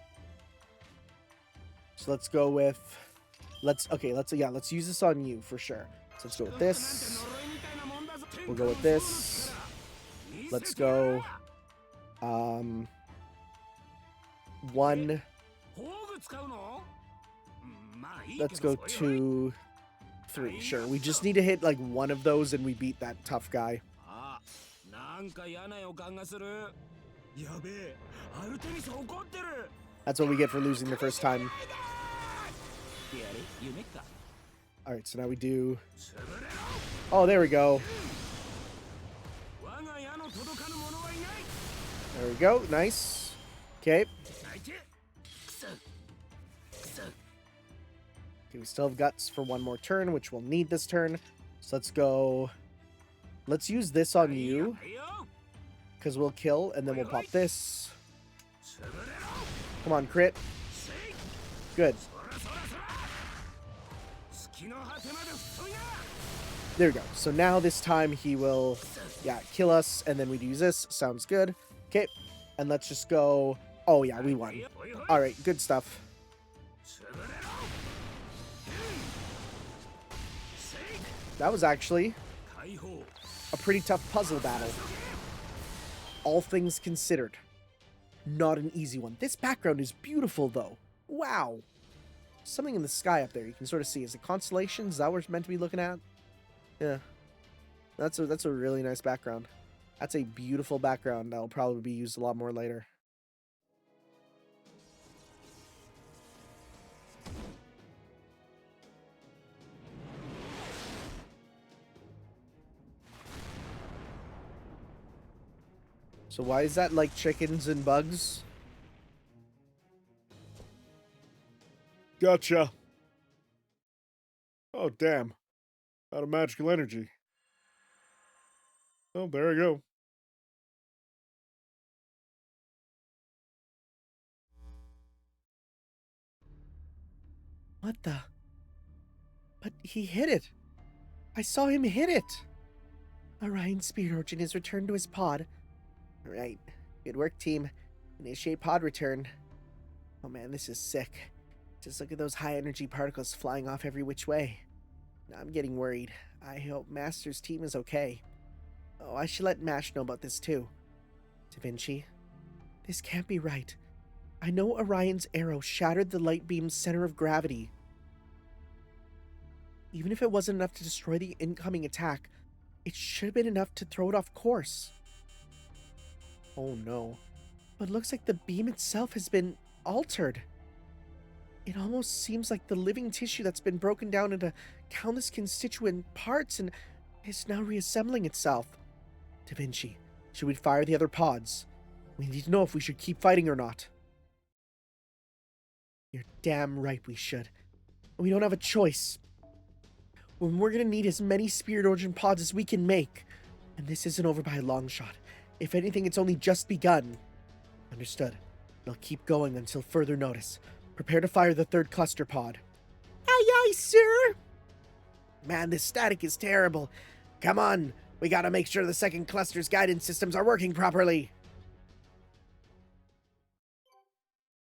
So let's go with... Let's use this on you for sure. So let's go with this. We'll go with this. Let's go... 1. Let's go 2, 3. Sure. We just need to hit like one of those and we beat that tough guy. That's what we get for losing the first time. Alright, so now we do... Oh, there we go. There we go. Nice. Okay. Okay, we still have guts for one more turn, which we'll need this turn. So let's go... Let's use this on you. Because we'll kill, and then we'll pop this. Come on, crit. Good. There we go. So now this time he will, kill us, and then we'd use this. Sounds good. Okay, and let's just go... Oh yeah, we won. Alright, good stuff. That was actually a pretty tough puzzle battle. All things considered. Not an easy one. This background is beautiful, though. Wow. Something in the sky up there you can sort of see. Is it constellations? Is that what we're meant to be looking at? Yeah. That's a really nice background. That's a beautiful background that'll probably be used a lot more later. So why is that like chickens and bugs? Gotcha. Oh, damn. Out of magical energy. Oh, there we go. What the? But he hit it. I saw him hit it. Orion's spirit origin is returned to his pod. Alright. Good work, team. Initiate pod return. Oh man, this is sick. Just look at those high energy particles flying off every which way. Now I'm getting worried. I hope Master's team is okay. Oh, I should let Mash know about this too. Da Vinci, this can't be right. I know Orion's arrow shattered the light beam's center of gravity. Even if it wasn't enough to destroy the incoming attack, it should have been enough to throw it off course. Oh no. But it looks like the beam itself has been altered. It almost seems like the living tissue that's been broken down into countless constituent parts and is now reassembling itself. Da Vinci, should we fire the other pods? We need to know if we should keep fighting or not. You're damn right we should. We don't have a choice. When we're gonna need as many Spirit Origin pods as we can make. And this isn't over by a long shot. If anything, it's only just begun. Understood. We'll keep going until further notice. Prepare to fire the third cluster pod. Aye, aye, sir! Man, this static is terrible. Come on, we gotta make sure the second cluster's guidance systems are working properly.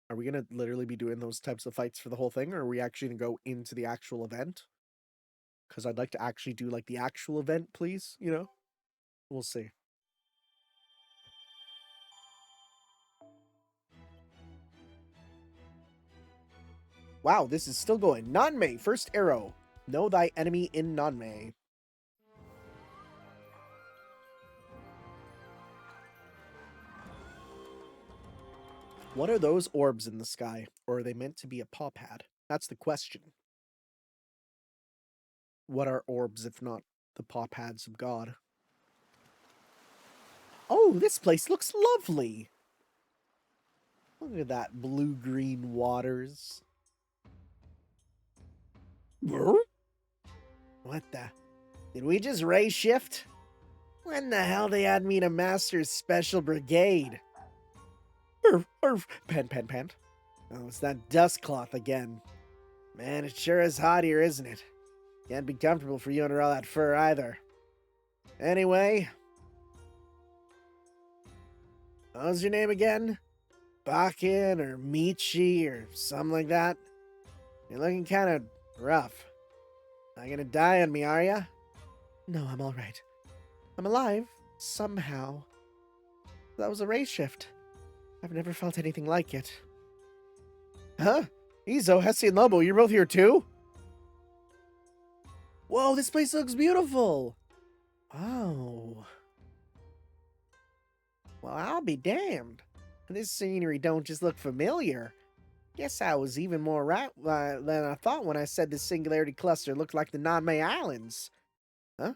Are we gonna literally be doing those types of fights for the whole thing, or are we actually gonna go into the actual event? Because I'd like to actually do, like, the actual event, please, you know? We'll see. Wow, this is still going. Nonme, first arrow. Know thy enemy in Nonme. What are those orbs in the sky? Or are they meant to be a paw pad? That's the question. What are orbs if not the paw pads of God? Oh, this place looks lovely. Look at that blue-green waters. What the? Did we just ray shift? When the hell they add me to Master's Special Brigade? Pant. Oh, it's that dust cloth again. Man, it sure is hot here, isn't it? Can't be comfortable for you under all that fur either. Anyway. What was your name again? Bakken or Michi or something like that? You're looking kind of rough. Not gonna die on me, are ya? No, I'm alright. I'm alive, somehow. That was a race shift. I've never felt anything like it. Huh? Izo, Hesse, and Lobo, you're both here too? Whoa, this place looks beautiful! Oh. Well, I'll be damned. This scenery don't just look familiar. Guess I was even more right than I thought when I said this singularity cluster looked like the Nanmei Islands. Huh?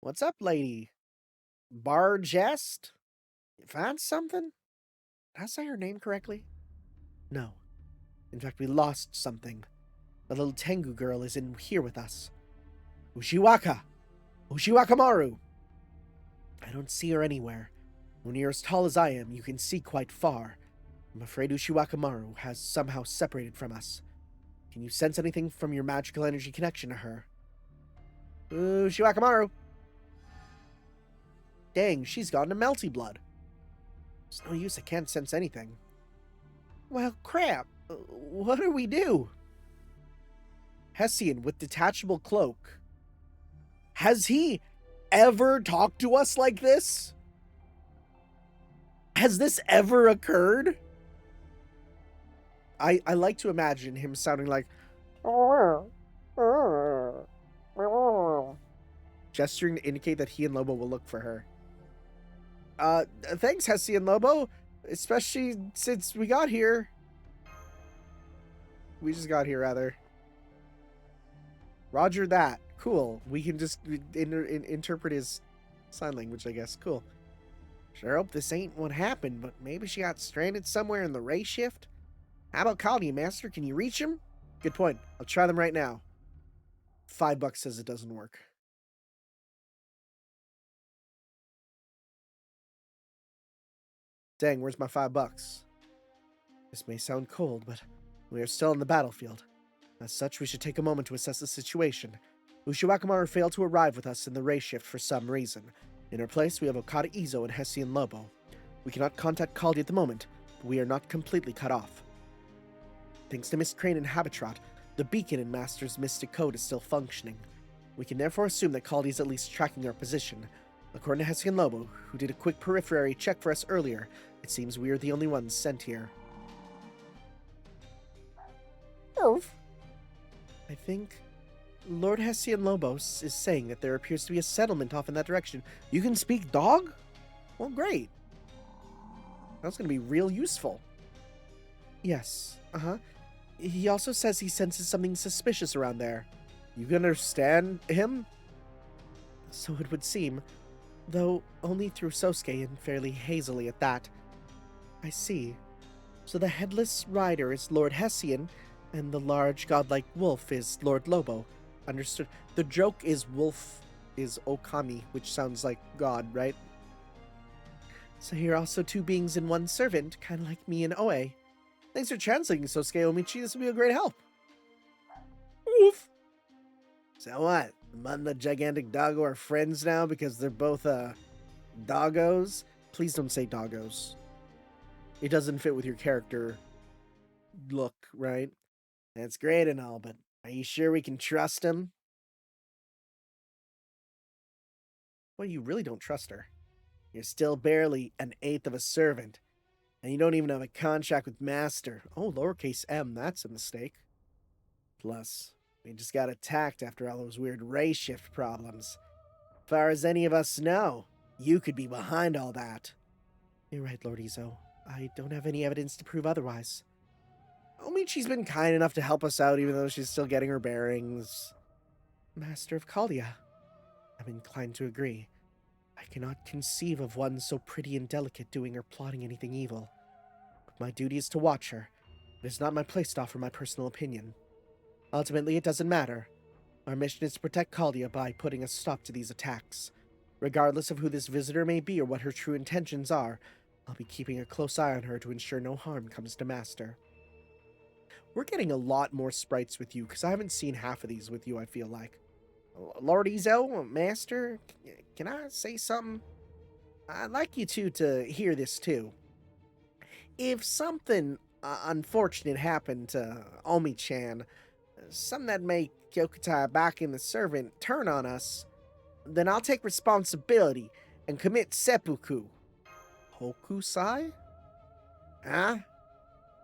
What's up, lady? Bargest? You found something? Did I say her name correctly? No. In fact, we lost something. The little Tengu girl is in here with us. Ushiwaka! Ushiwakamaru! I don't see her anywhere. When you're as tall as I am, you can see quite far. I'm afraid Ushiwakamaru has somehow separated from us. Can you sense anything from your magical energy connection to her? Ushiwakamaru! Dang, she's gotten a melty blood. It's no use, I can't sense anything. Well, crap. What do we do? Hessian with detachable cloak. Has he ever talked to us like this? Has this ever occurred? I like to imagine him sounding like gesturing to indicate that he and Lobo will look for her. Thanks, Hesse and Lobo. Especially since we got here. We just got here, rather. Roger that. Cool. We can just interpret his sign language, I guess. Cool. Sure hope this ain't what happened, but maybe she got stranded somewhere in the ray shift? How about calling you, Master? Can you reach him? Good point. I'll try them right now. $5 says it doesn't work. Dang, where's my $5? This may sound cold, but we are still on the battlefield. As such, we should take a moment to assess the situation. Ushiwakamaru failed to arrive with us in the ray shift for some reason. In her place, we have Okada Izo and Hessian Lobo. We cannot contact Kaldi at the moment, but we are not completely cut off. Thanks to Miss Crane and Habitrot, the beacon in Master's Mystic Code is still functioning. We can therefore assume that Kaldi is at least tracking our position. According to Hessian Lobo, who did a quick periphery check for us earlier, it seems we are the only ones sent here. Oof. I think Lord Hessian Lobos is saying that there appears to be a settlement off in that direction. You can speak dog? Well, great. That's going to be real useful. Yes, He also says he senses something suspicious around there. You can understand him? So it would seem, though only through Sosuke and fairly hazily at that. I see. So the headless rider is Lord Hessian, and the large godlike wolf is Lord Lobo. Understood. The joke is wolf is Okami, which sounds like God, right? So here are also two beings in one servant, kind of like me and Oe. Thanks for translating, Sosuke Omichi. This will be a great help. Oof. So what? The mud and the gigantic doggo are friends now because they're both, doggos? Please don't say doggos. It doesn't fit with your character look, right? That's great and all, but are you sure we can trust him? Well, you really don't trust her. You're still barely an eighth of a servant, and you don't even have a contract with Master. Oh, lowercase m, that's a mistake. Plus, we just got attacked after all those weird ray shift problems. As far as any of us know, you could be behind all that. You're right, Lord Izo. I don't have any evidence to prove otherwise. Omichi's been kind enough to help us out, even though she's still getting her bearings. Master of Kaldia. I'm inclined to agree. I cannot conceive of one so pretty and delicate doing or plotting anything evil. But my duty is to watch her. It is not my place to offer my personal opinion. Ultimately, it doesn't matter. Our mission is to protect Kaldia by putting a stop to these attacks. Regardless of who this visitor may be or what her true intentions are, I'll be keeping a close eye on her to ensure no harm comes to Master. We're getting a lot more sprites with you, because I haven't seen half of these with you, I feel like. Lord Ezo, Master, can I say something? I'd like you two to hear this too. If something unfortunate happened to Omi-chan, something that make Kyokutai back in the servant turn on us, then I'll take responsibility and commit seppuku. Hokusai? Huh?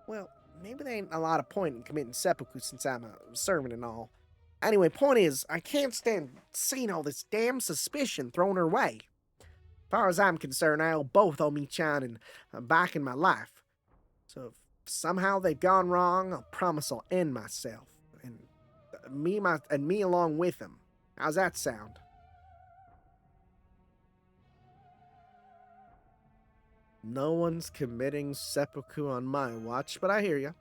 Well, maybe there ain't a lot of point in committing seppuku since I'm a servant and all. Anyway, point is, I can't stand seeing all this damn suspicion thrown her way. As far as I'm concerned, I owe both Omi-chan and back in my life. So if somehow they've gone wrong, I'll promise I'll end myself. And me along with them. How's that sound? No one's committing seppuku on my watch, but I hear you.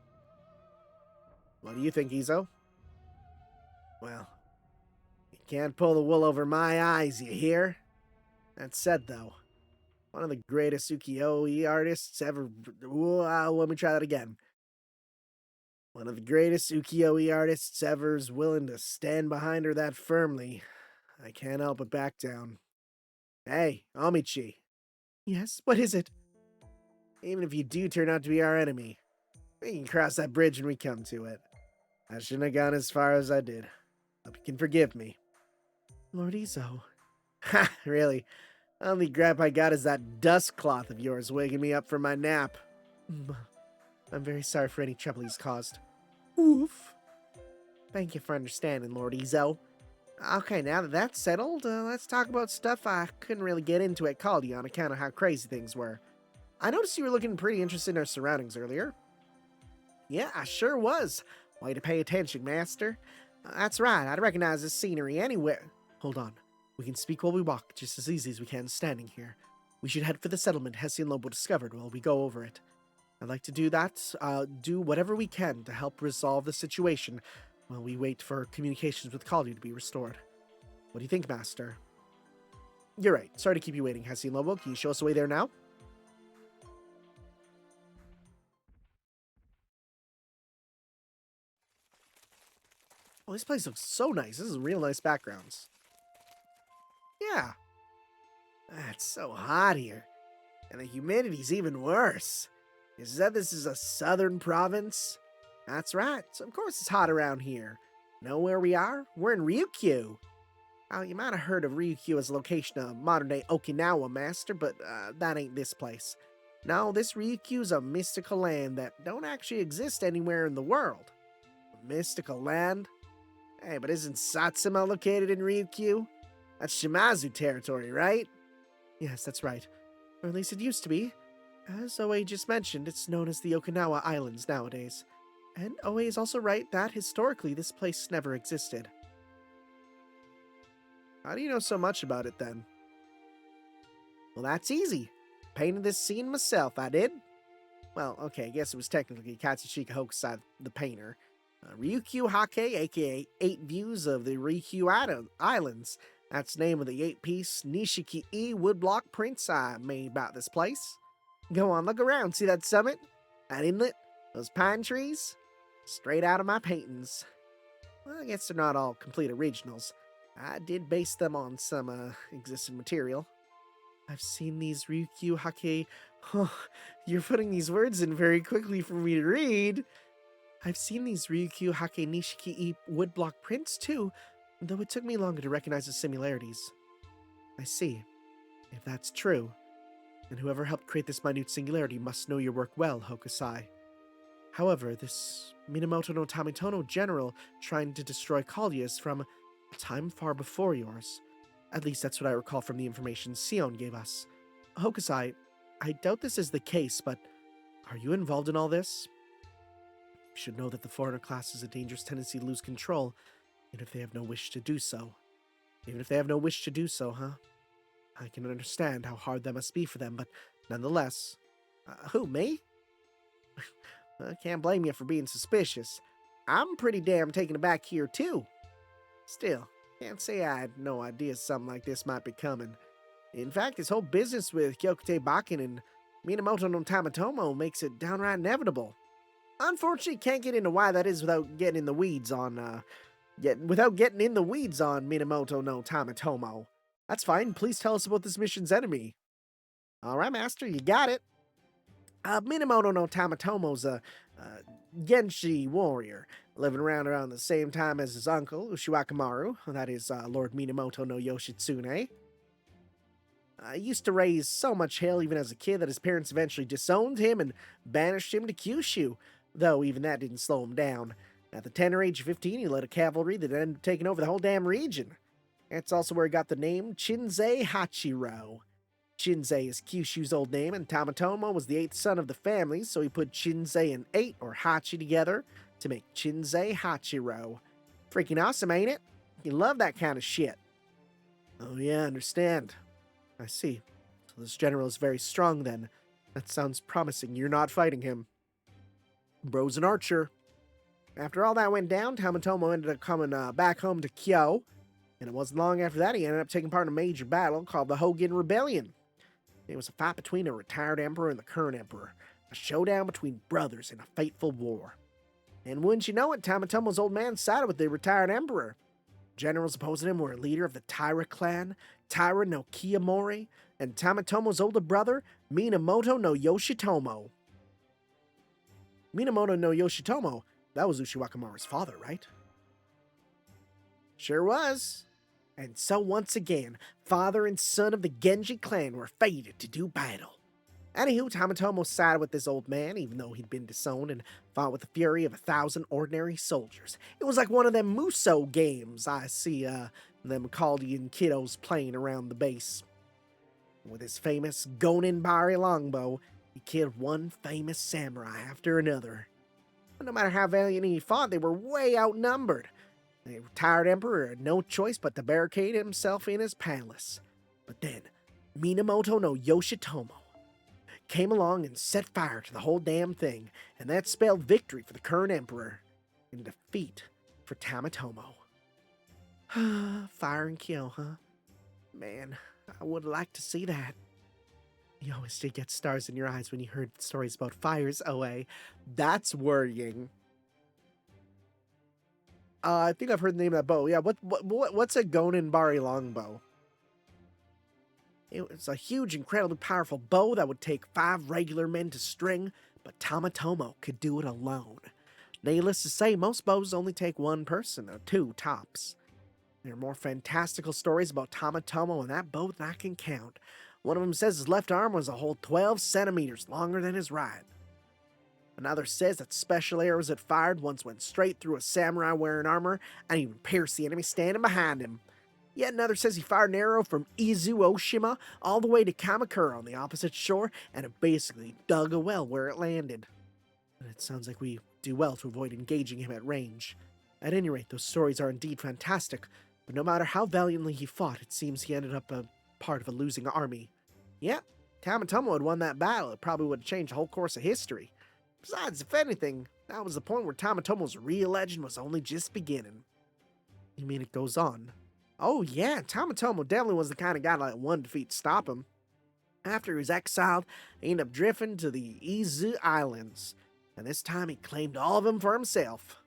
What do you think, Izo? Well, you can't pull the wool over my eyes, you hear? That said, though, one of the greatest ukiyo-e artists ever... let me try that again. One of the greatest ukiyo-e artists ever is willing to stand behind her that firmly. I can't help but back down. Hey, Omichi. Yes, what is it? Even if you do turn out to be our enemy, we can cross that bridge when we come to it. I shouldn't have gone as far as I did. Hope you can forgive me. Lord Izo. Ha, really? Only gripe I got is that dust cloth of yours waking me up from my nap. I'm very sorry for any trouble he's caused. Oof. Thank you for understanding, Lord Izo. Okay, now that that's settled, let's talk about stuff I couldn't really get into at Caldi on account of how crazy things were. I noticed you were looking pretty interested in our surroundings earlier. Yeah, I sure was. Way to pay attention, Master. That's right, I'd recognize this scenery anywhere. Hold on. We can speak while we walk, just as easy as we can standing here. We should head for the settlement Hessie and Lobo discovered while we go over it. I'd like to do that, do whatever we can to help resolve the situation while we wait for communications with Caldi to be restored. What do you think, Master? You're right. Sorry to keep you waiting, Hessie and Lobo. Can you show us the way there now? Oh, this place looks so nice. This is real nice backgrounds. Yeah. It's so hot here. And the humidity's even worse. You said this is a southern province? That's right. So of course it's hot around here. Know where we are? We're in Ryukyu. Oh, you might have heard of Ryukyu as a location of modern-day Okinawa, Master, but that ain't this place. No, this Ryukyu's a mystical land that don't actually exist anywhere in the world. A mystical land? Hey, but isn't Satsuma located in Ryukyu? That's Shimazu territory, right? Yes, that's right. Or at least it used to be. As Oe just mentioned, it's known as the Okinawa Islands nowadays. And Oe is also right that, historically, this place never existed. How do you know so much about it, then? Well, that's easy. Painted this scene myself, I did. Well, okay, I guess it was technically Katsushika Hokusai, the painter. Ryukyu Hake, aka 8 Views of the Ryukyu Islands. That's the name of the 8-piece Nishiki-e woodblock prints I made about this place. Go on, look around. See that summit? That inlet? Those pine trees? Straight out of my paintings. Well, I guess they're not all complete originals. I did base them on some existing material. I've seen these Ryukyu Hake... Oh, you're putting these words in very quickly for me to read. I've seen these Ryukyu Hake Nishiki-e woodblock prints too, though it took me longer to recognize the similarities. I see. If that's true, then whoever helped create this minute singularity must know your work well, Hokusai. However, this Minamoto no Tamitono general trying to destroy Caldia is from a time far before yours. At least that's what I recall from the information Sion gave us. Hokusai, I doubt this is the case, but are you involved in all this? You should know that the foreigner class has a dangerous tendency to lose control, even if they have no wish to do so. Even if they have no wish to do so, huh? I can understand how hard that must be for them, but nonetheless... who, me? I can't blame you for being suspicious. I'm pretty damn taken aback here, too. Still, can't say I had no idea something like this might be coming. In fact, this whole business with Kyokute Bakken and Minamoto no Tamatomo makes it downright inevitable. Unfortunately, can't get into why that is without getting in the weeds on, Minamoto no Tamatomo. That's fine. Please tell us about this mission's enemy. All right, Master, you got it. Minamoto no Tamatomo's a Genshi warrior, living around the same time as his uncle, Ushiwakamaru, that is Lord Minamoto no Yoshitsune. He used to raise so much hell even as a kid that his parents eventually disowned him and banished him to Kyushu, though even that didn't slow him down. At the tender age of 15, he led a cavalry that ended up taking over the whole damn region. That's also where he got the name Chinsei Hachiro. Chinsei is Kyushu's old name, and Tamatomo was the 8th son of the family, so he put Chinsei and 8, or Hachi, together to make Chinsei Hachiro. Freaking awesome, ain't it? You love that kind of shit. Oh yeah, I understand. I see. So this general is very strong then. That sounds promising. You're not fighting him. Bro's an archer. After all that went down, Tamatomo ended up coming back home to Kyo, and it wasn't long after that he ended up taking part in a major battle called the Hogan Rebellion. It was a fight between a retired emperor and the current emperor, a showdown between brothers in a fateful war. And wouldn't you know it, Tamatomo's old man sided with the retired emperor. Generals opposing him were a leader of the Taira clan, Taira no Kiyomori, and Tamatomo's older brother, Minamoto no Yoshitomo. Minamoto no Yoshitomo, that was Ushiwakamaru's father, right? Sure was. And so once again, father and son of the Genji clan were fated to do battle. Anywho, Tamatomo sided with this old man, even though he'd been disowned, and fought with the fury of 1,000 ordinary soldiers. It was like one of them Muso games I see them Chaldean kiddos playing around the base. With his famous Gonin-bari longbow, he killed one famous samurai after another. But no matter how valiantly he fought, they were way outnumbered. The retired emperor had no choice but to barricade himself in his palace. But then, Minamoto no Yoshitomo came along and set fire to the whole damn thing, and that spelled victory for the current emperor and defeat for Tamatomo. Fire and kill, huh? Man, I would like to see that. You always did get stars in your eyes when you heard stories about fires, OA. That's worrying. I think I've heard the name of that bow. Yeah, what's a Gonin-bari longbow? It was a huge, incredibly powerful bow that would take 5 regular men to string, but Tamatomo could do it alone. Needless to say, most bows only take 1 person, or 2 tops. There are more fantastical stories about Tamatomo and that bow than I can count. One of them says his left arm was a whole 12 centimeters longer than his right. Another says that special arrows it fired once went straight through a samurai wearing armor and even pierced the enemy standing behind him. Yet another says he fired an arrow from Izu Oshima all the way to Kamakura on the opposite shore, and it basically dug a well where it landed. And it sounds like we do well to avoid engaging him at range. At any rate, those stories are indeed fantastic, but no matter how valiantly he fought, it seems he ended up a part of a losing army. Yeah, Tamatomo had won that battle. It probably would have changed the whole course of history. Besides, if anything, that was the point where Tamatomo's real legend was only just beginning. You mean it goes on? Oh yeah, Tamatomo definitely was the kind of guy to let one defeat stop him. After he was exiled, he ended up drifting to the Izu Islands, and this time he claimed all of them for himself.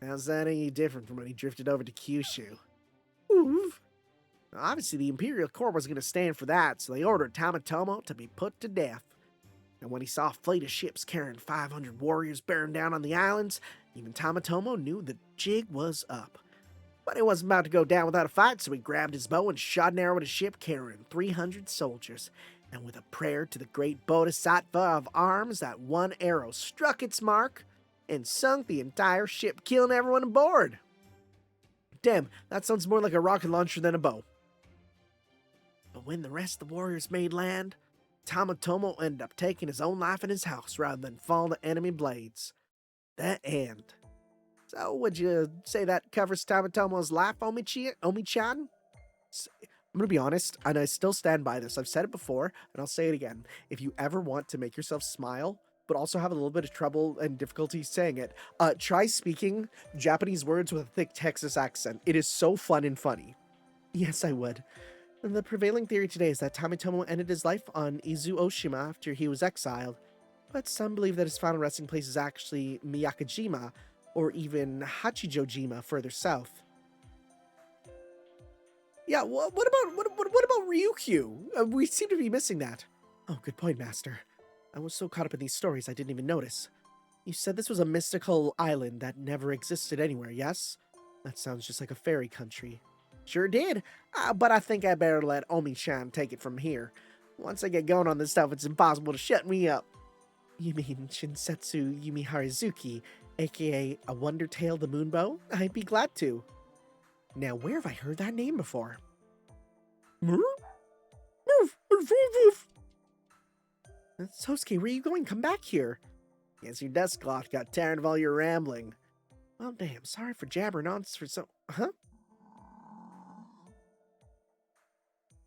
How's that any different from when he drifted over to Kyushu? Oof. Obviously, the Imperial Court was going to stand for that, so they ordered Tamatomo to be put to death. And when he saw a fleet of ships carrying 500 warriors bearing down on the islands, even Tamatomo knew the jig was up. But he wasn't about to go down without a fight, so he grabbed his bow and shot an arrow at a ship carrying 300 soldiers. And with a prayer to the great Bodhisattva of arms, that one arrow struck its mark and sunk the entire ship, killing everyone aboard. Damn, that sounds more like a rocket launcher than a bow. But when the rest of the warriors made land, Tamatomo ended up taking his own life in his house rather than fall to enemy blades. The end. So, would you say that covers Tamatomo's life, Omi-chan? I'm gonna be honest, and I still stand by this. I've said it before, and I'll say it again. If you ever want to make yourself smile, but also have a little bit of trouble and difficulty saying it, try speaking Japanese words with a thick Texas accent. It is so fun and funny. Yes, I would. The prevailing theory today is that Tamitomo ended his life on Izu Oshima after he was exiled, but some believe that his final resting place is actually Miyakojima, or even Hachijojima further south. Yeah, what about Ryukyu? We seem to be missing that. Oh, good point, Master. I was so caught up in these stories I didn't even notice. You said this was a mystical island that never existed anywhere, yes? That sounds just like a fairy country. Sure did, but I think I better let Omi-chan take it from here. Once I get going on this stuff, it's impossible to shut me up. You mean Shinsetsu Yumiharizuki, aka A Wonder Tale the Moonbow? I'd be glad to. Now, where have I heard that name before? Sosuke, where are you going? Come back here. Guess your desk cloth got tired of all your rambling. Well, damn, sorry for jabbering on for so... Huh?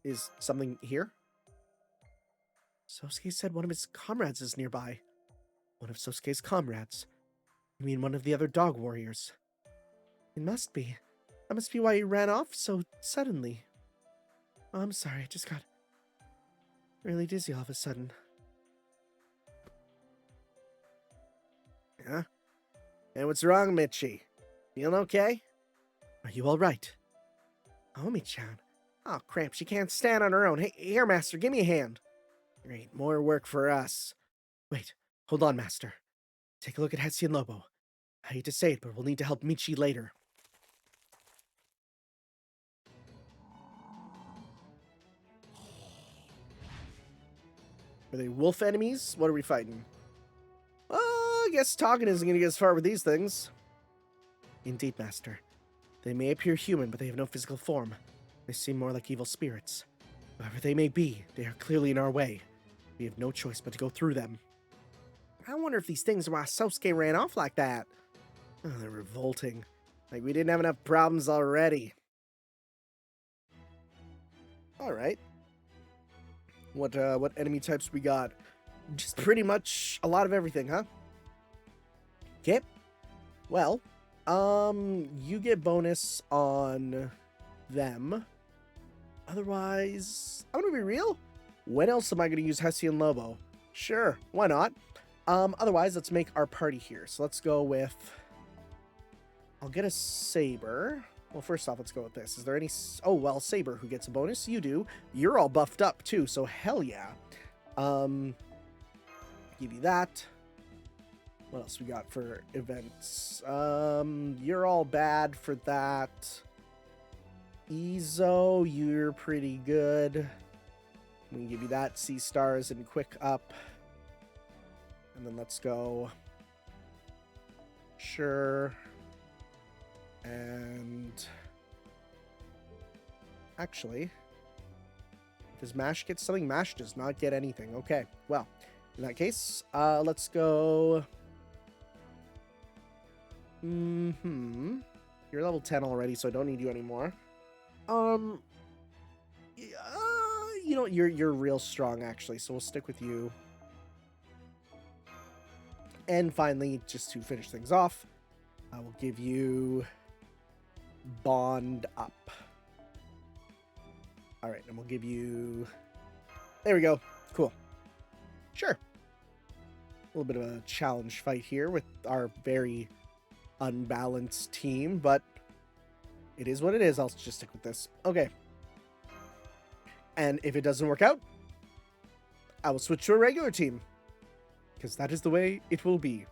Is something here? Sosuke said one of his comrades is nearby. One of Sosuke's comrades? You mean one of the other dog warriors? It must be. That must be why you ran off so suddenly. Oh, I'm sorry, I just got really dizzy all of a sudden. Yeah? And what's wrong, Michi? Feeling okay? Are you alright? Omi-chan. Oh, cramp, she can't stand on her own. Hey, here, Master, give me a hand. Great, more work for us. Wait, hold on, Master. Take a look at Hetsu and Lobo. I hate to say it, but we'll need to help Michi later. Are they wolf enemies? What are we fighting? I guess talking isn't going to get as far with these things. Indeed, Master. They may appear human, but they have no physical form. They seem more like evil spirits. Whoever they may be, they are clearly in our way. We have no choice but to go through them. I wonder if these things are why Sosuke ran off like that. Oh, they're revolting. Like we didn't have enough problems already. Alright. What enemy types we got? Just pretty much a lot of everything, huh? Okay. Well, you get bonus on them. Otherwise, I'm gonna be real. When else am I gonna use Hetsu and Lobo? Sure, why not? Otherwise, let's make our party here. So let's go with... I'll get a Saber. Well, first off, let's go with this. Is there any... Oh, well, Saber, who gets a bonus? You do. You're all buffed up, too, so hell yeah. Give you that. What else we got for events? You're all bad for that. Izo, you're pretty good. We can give you that. Sea Stars and Quick Up. And then let's go. Sure. And actually, does Mash get something? Mash does not get anything. Okay, well, in that case, let's go. You're level 10 already, so I don't need you anymore. You know, you're real strong actually, so we'll stick with you. And finally, just to finish things off, I will give you Bond Up. All right, and we'll give you... There we go. Cool. Sure. A little bit of a challenge fight here with our very unbalanced team, but it is what it is. I'll just stick with this. Okay. And if it doesn't work out, I will switch to a regular team. Because that is the way it will be.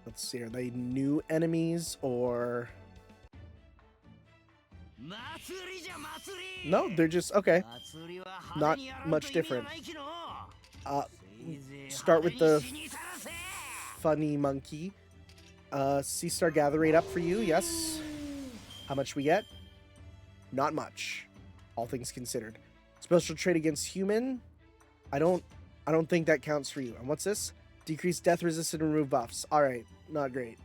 Let's see, are they new enemies or... No, they're just, okay. Not much different. Start with the funny monkey. Sea Star Gather Rate up for you, yes. How much we get? Not much, all things considered. Special trait against human. I don't think that counts for you. And what's this? Decrease death resistance and remove buffs. All right, not great.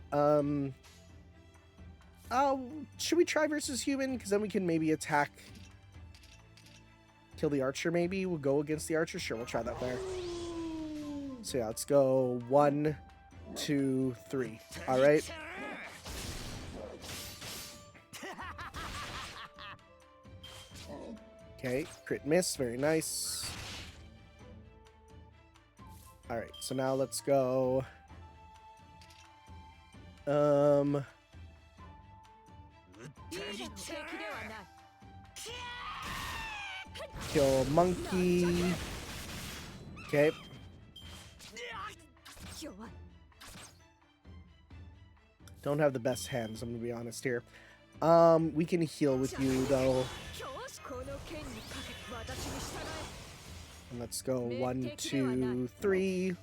Should we try versus human? Because then we can maybe attack, kill the archer. Maybe we'll go against the archer. Sure, we'll try that there. So yeah, let's go 1, 2, 3. All right. Okay, crit miss, very nice. All right, so now let's go. Kill monkey. Okay. Don't have the best hands, I'm gonna be honest here. We can heal with you though. And let's go 1, 2, 3.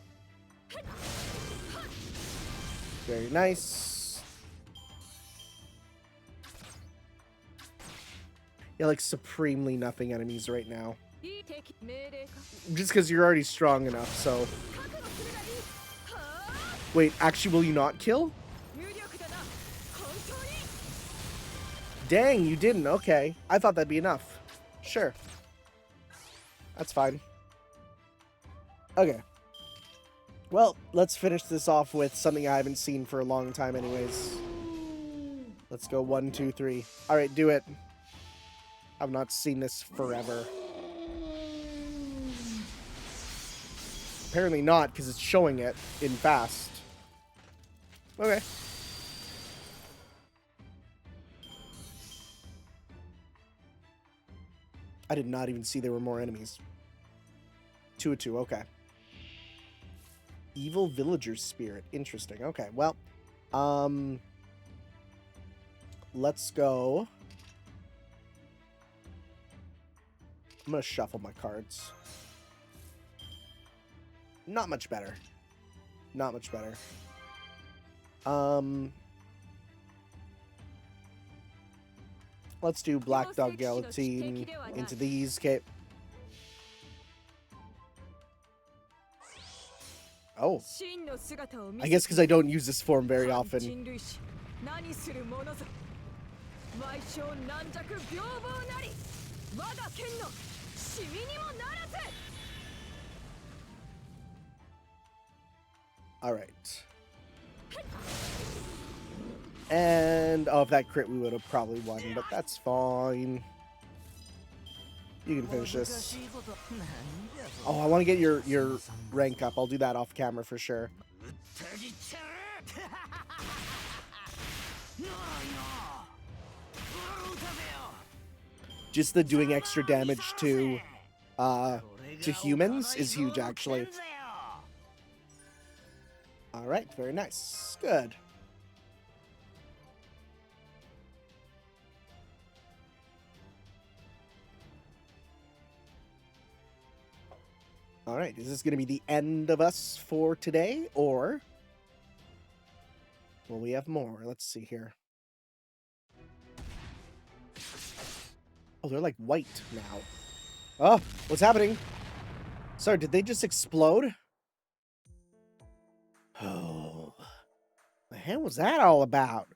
Very nice. Yeah, like supremely nothing enemies right now. Just because you're already strong enough, so. Wait, actually, will you not kill? Dang, you didn't. Okay. I thought that'd be enough. Sure. That's fine. Okay. Well, let's finish this off with something I haven't seen for a long time anyways. Let's go 1, 2, 3. Alright, do it. I've not seen this forever. Apparently not, because it's showing it in fast. Okay. I did not even see there were more enemies. 2 of 2, okay. Evil Villager's Spirit. Interesting. Okay, well. Let's go. I'm gonna shuffle my cards. Not much better. Not much better. Let's do Black Dog Guillotine into these. Okay. Oh. I guess because I don't use this form very often. Alright. And, oh, if that crit, we would have probably won, but that's fine. You can finish this. Oh, I want to get your rank up. I'll do that off camera for sure. Just the doing extra damage to humans is huge, actually. Alright, very nice. Good. Alright, is this going to be the end of us for today, or will we have more? Let's see here. Oh, they're like white now. Oh, what's happening? Sorry, did they just explode? Oh, the hell was that all about?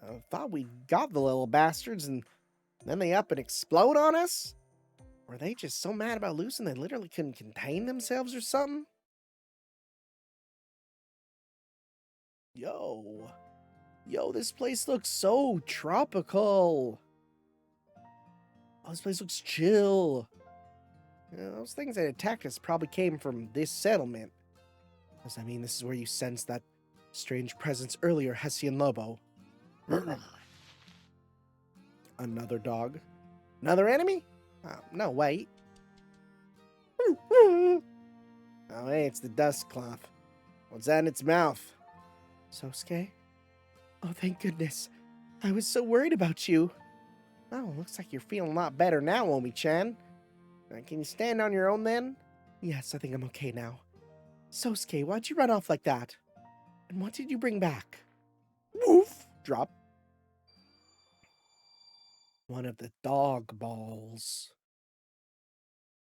I thought we got the little bastards and then they up and explode on us? Were they just so mad about losing they literally couldn't contain themselves or something? Yo, this place looks so tropical. Oh, this place looks chill. You know, those things that attacked us probably came from this settlement. Does that mean this is where you sensed that strange presence earlier, Hessian Lobo? Another dog? Another enemy? Oh, no, wait. Oh, hey, it's the dust cloth. What's that in its mouth? Sosuke? Oh, thank goodness. I was so worried about you. Oh, looks like you're feeling a lot better now, Omi-chan. Can you stand on your own then? Yes, I think I'm okay now. Sosuke, why'd you run off like that? And what did you bring back? Woof! Drop. One of the dog balls.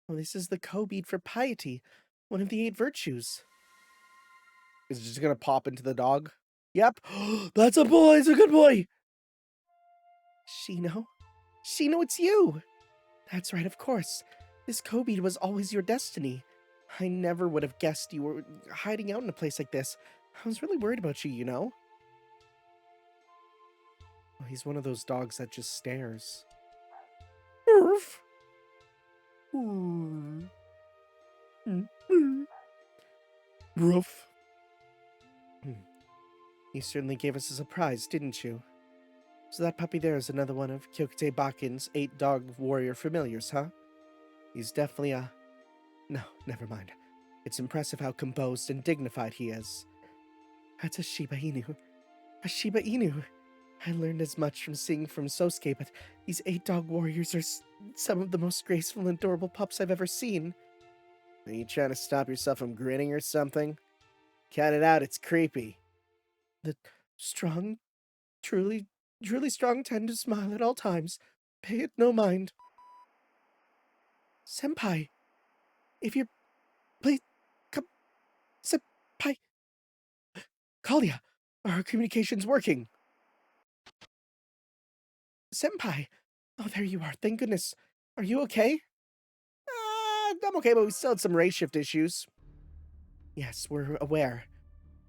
Oh, this is the Ko-bead for piety, one of the 8 virtues. Is it just gonna pop into the dog? Yep. That's a boy! It's a good boy! Shino? Shino, it's you! That's right, of course. This Ko-bead was always your destiny. I never would have guessed you were hiding out in a place like this. I was really worried about you, you know? Oh, he's one of those dogs that just stares. Oof. Roof. You certainly gave us a surprise, didn't you? So that puppy there is another one of Kyokute Bakin's 8 dog warrior familiars, huh? He's definitely a... No, never mind. It's impressive how composed and dignified he is. That's a Shiba Inu. A Shiba Inu! I learned as much from seeing from Sosuke, but these 8 dog warriors are some of the most graceful and adorable pups I've ever seen. Are you trying to stop yourself from grinning or something? Cut it out, it's creepy. The strong, truly strong, tend to smile at all times. Pay it no mind. Senpai, if you're... Please, come... Senpai... Kalia, are our communications working? Senpai! Oh, there you are, thank goodness. Are you okay? I'm okay, but we still had some ray shift issues. Yes, we're aware.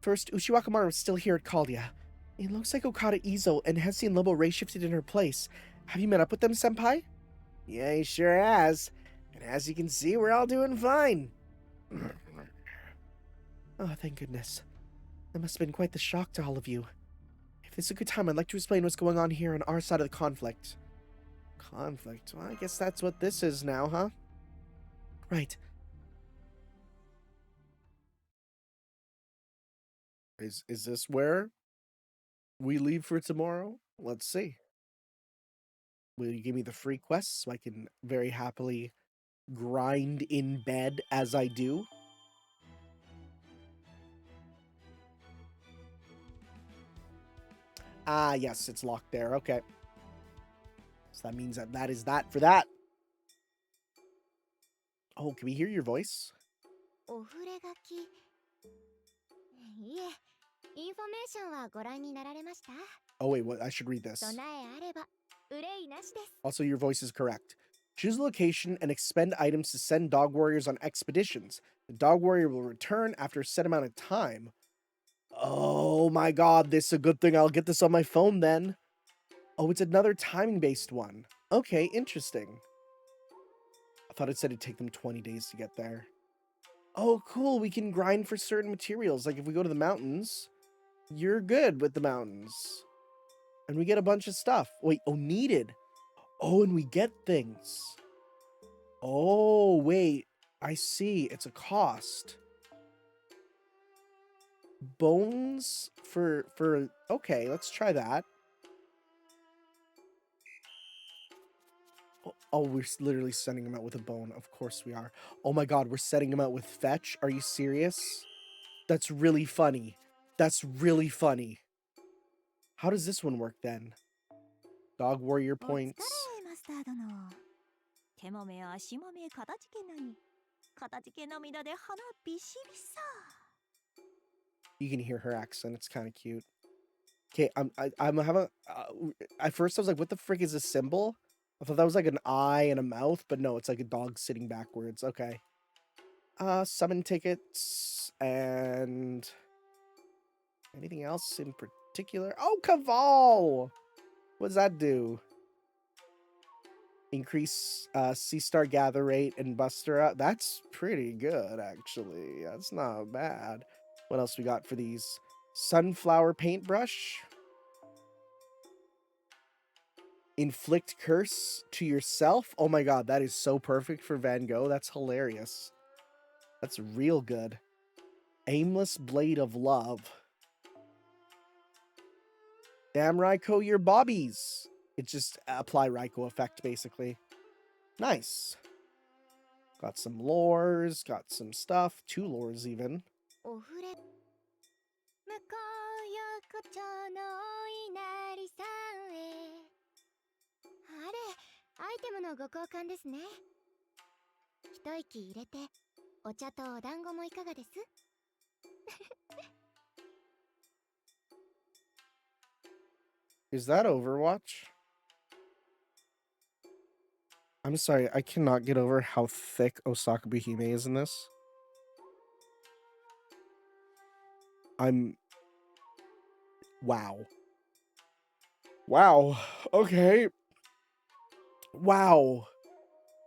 First, Ushiwakamaru is still here at Kalia. It looks like Okada Izo and Hesi and Lobo ray shifted in her place. Have you met up with them, Senpai? Yeah, he sure has. And as you can see, we're all doing fine. Oh, thank goodness. That must have been quite the shock to all of you. If this is a good time, I'd like to explain what's going on here on our side of the conflict. Conflict? Well, I guess that's what this is now, huh? Right. Is this where we leave for tomorrow? Let's see. Will you give me the free quests so I can very happily grind in bed as I do? Ah, yes, it's locked there. Okay. So that means that is that for that. Oh, can we hear your voice? お触れ書き。いえ、インフォメーションはご覧になられました？ Oh, wait, what? I should read this. 備えあれば憂いなしです。 Also, your voice is correct. Choose a location and expend items to send dog warriors on expeditions. The dog warrior will return after a set amount of time. Oh my god, this is a good thing. I'll get this on my phone then. Oh, it's another timing-based one. Okay, interesting. I thought it said it'd take them 20 days to get there. Oh, cool. We can grind for certain materials. Like if we go to the mountains, you're good with the mountains. And we get a bunch of stuff. Wait, oh, needed. Oh, and we get things. Oh, wait. I see. It's a cost. Bones for... Okay, let's try that. Oh, we're literally sending him out with a bone. Of course we are. Oh my god, we're setting him out with fetch. Are you serious? That's really funny. That's really funny. How does this one work then? Dog warrior points. マスター殿。手もめ足もめ片付けなに。片付け涙で鼻ビシビさ。 You can hear her accent. It's kind of cute. Okay, I'm having... at first I was like, what the frick is this symbol? I thought that was like an eye and a mouth, but no, it's like a dog sitting backwards. Okay. Summon tickets and... anything else in particular? Oh, Caval! What does that do? Increase C-Star gather rate and Buster up. That's pretty good, actually. That's not bad. What else we got for these? Sunflower paintbrush. Inflict curse to yourself. Oh my god, that is so perfect for Van Gogh. That's hilarious. That's real good. Aimless blade of love. Damn Raikou, your bobbies. It just apply Raikou effect, basically. Nice. Got some lores, got some stuff. 2 lores, even. お触れ。向こうよこちょのお稲荷さんへ。あれ、アイテムのご交換ですね。一息入れて、お茶とお団子もいかがです？ Is that Overwatch? I'm sorry, I cannot get over how thick Osaka Hime is in this. Wow. Wow. Okay. Wow.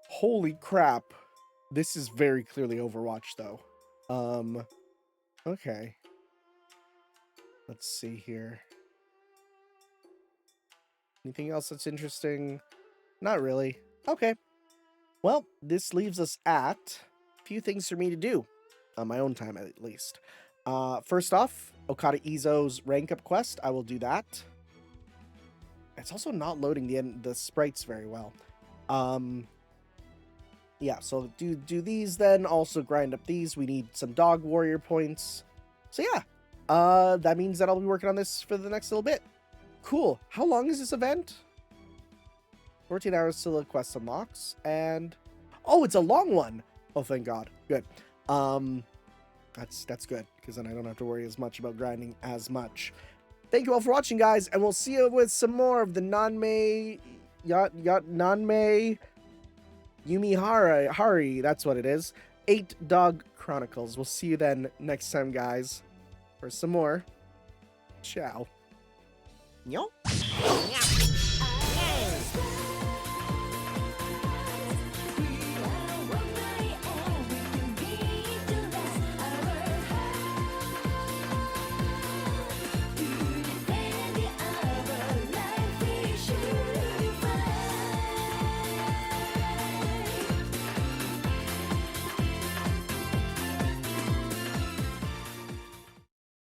Holy crap. This is very clearly Overwatch, though. Okay. Let's see here. Anything else that's interesting? Not really. Okay. Well, this leaves us at a few things for me to do. On my own time, at least. First off, Okada Izo's rank up quest. I will do that. It's also not loading the sprites very well. Yeah, so do these then. Also grind up these. We need some dog warrior points. So yeah, that means that I'll be working on this for the next little bit. Cool. How long is this event? 14 hours till the quest unlocks. And oh, it's a long one. Oh, thank God. Good. That's good, because then I don't have to worry as much about grinding as much. Thank you all for watching, guys, and we'll see you with some more of the Nanmei Yumihari, that's what it is. 8 Dog Chronicles. We'll see you then next time, guys, for some more. Ciao. Yo.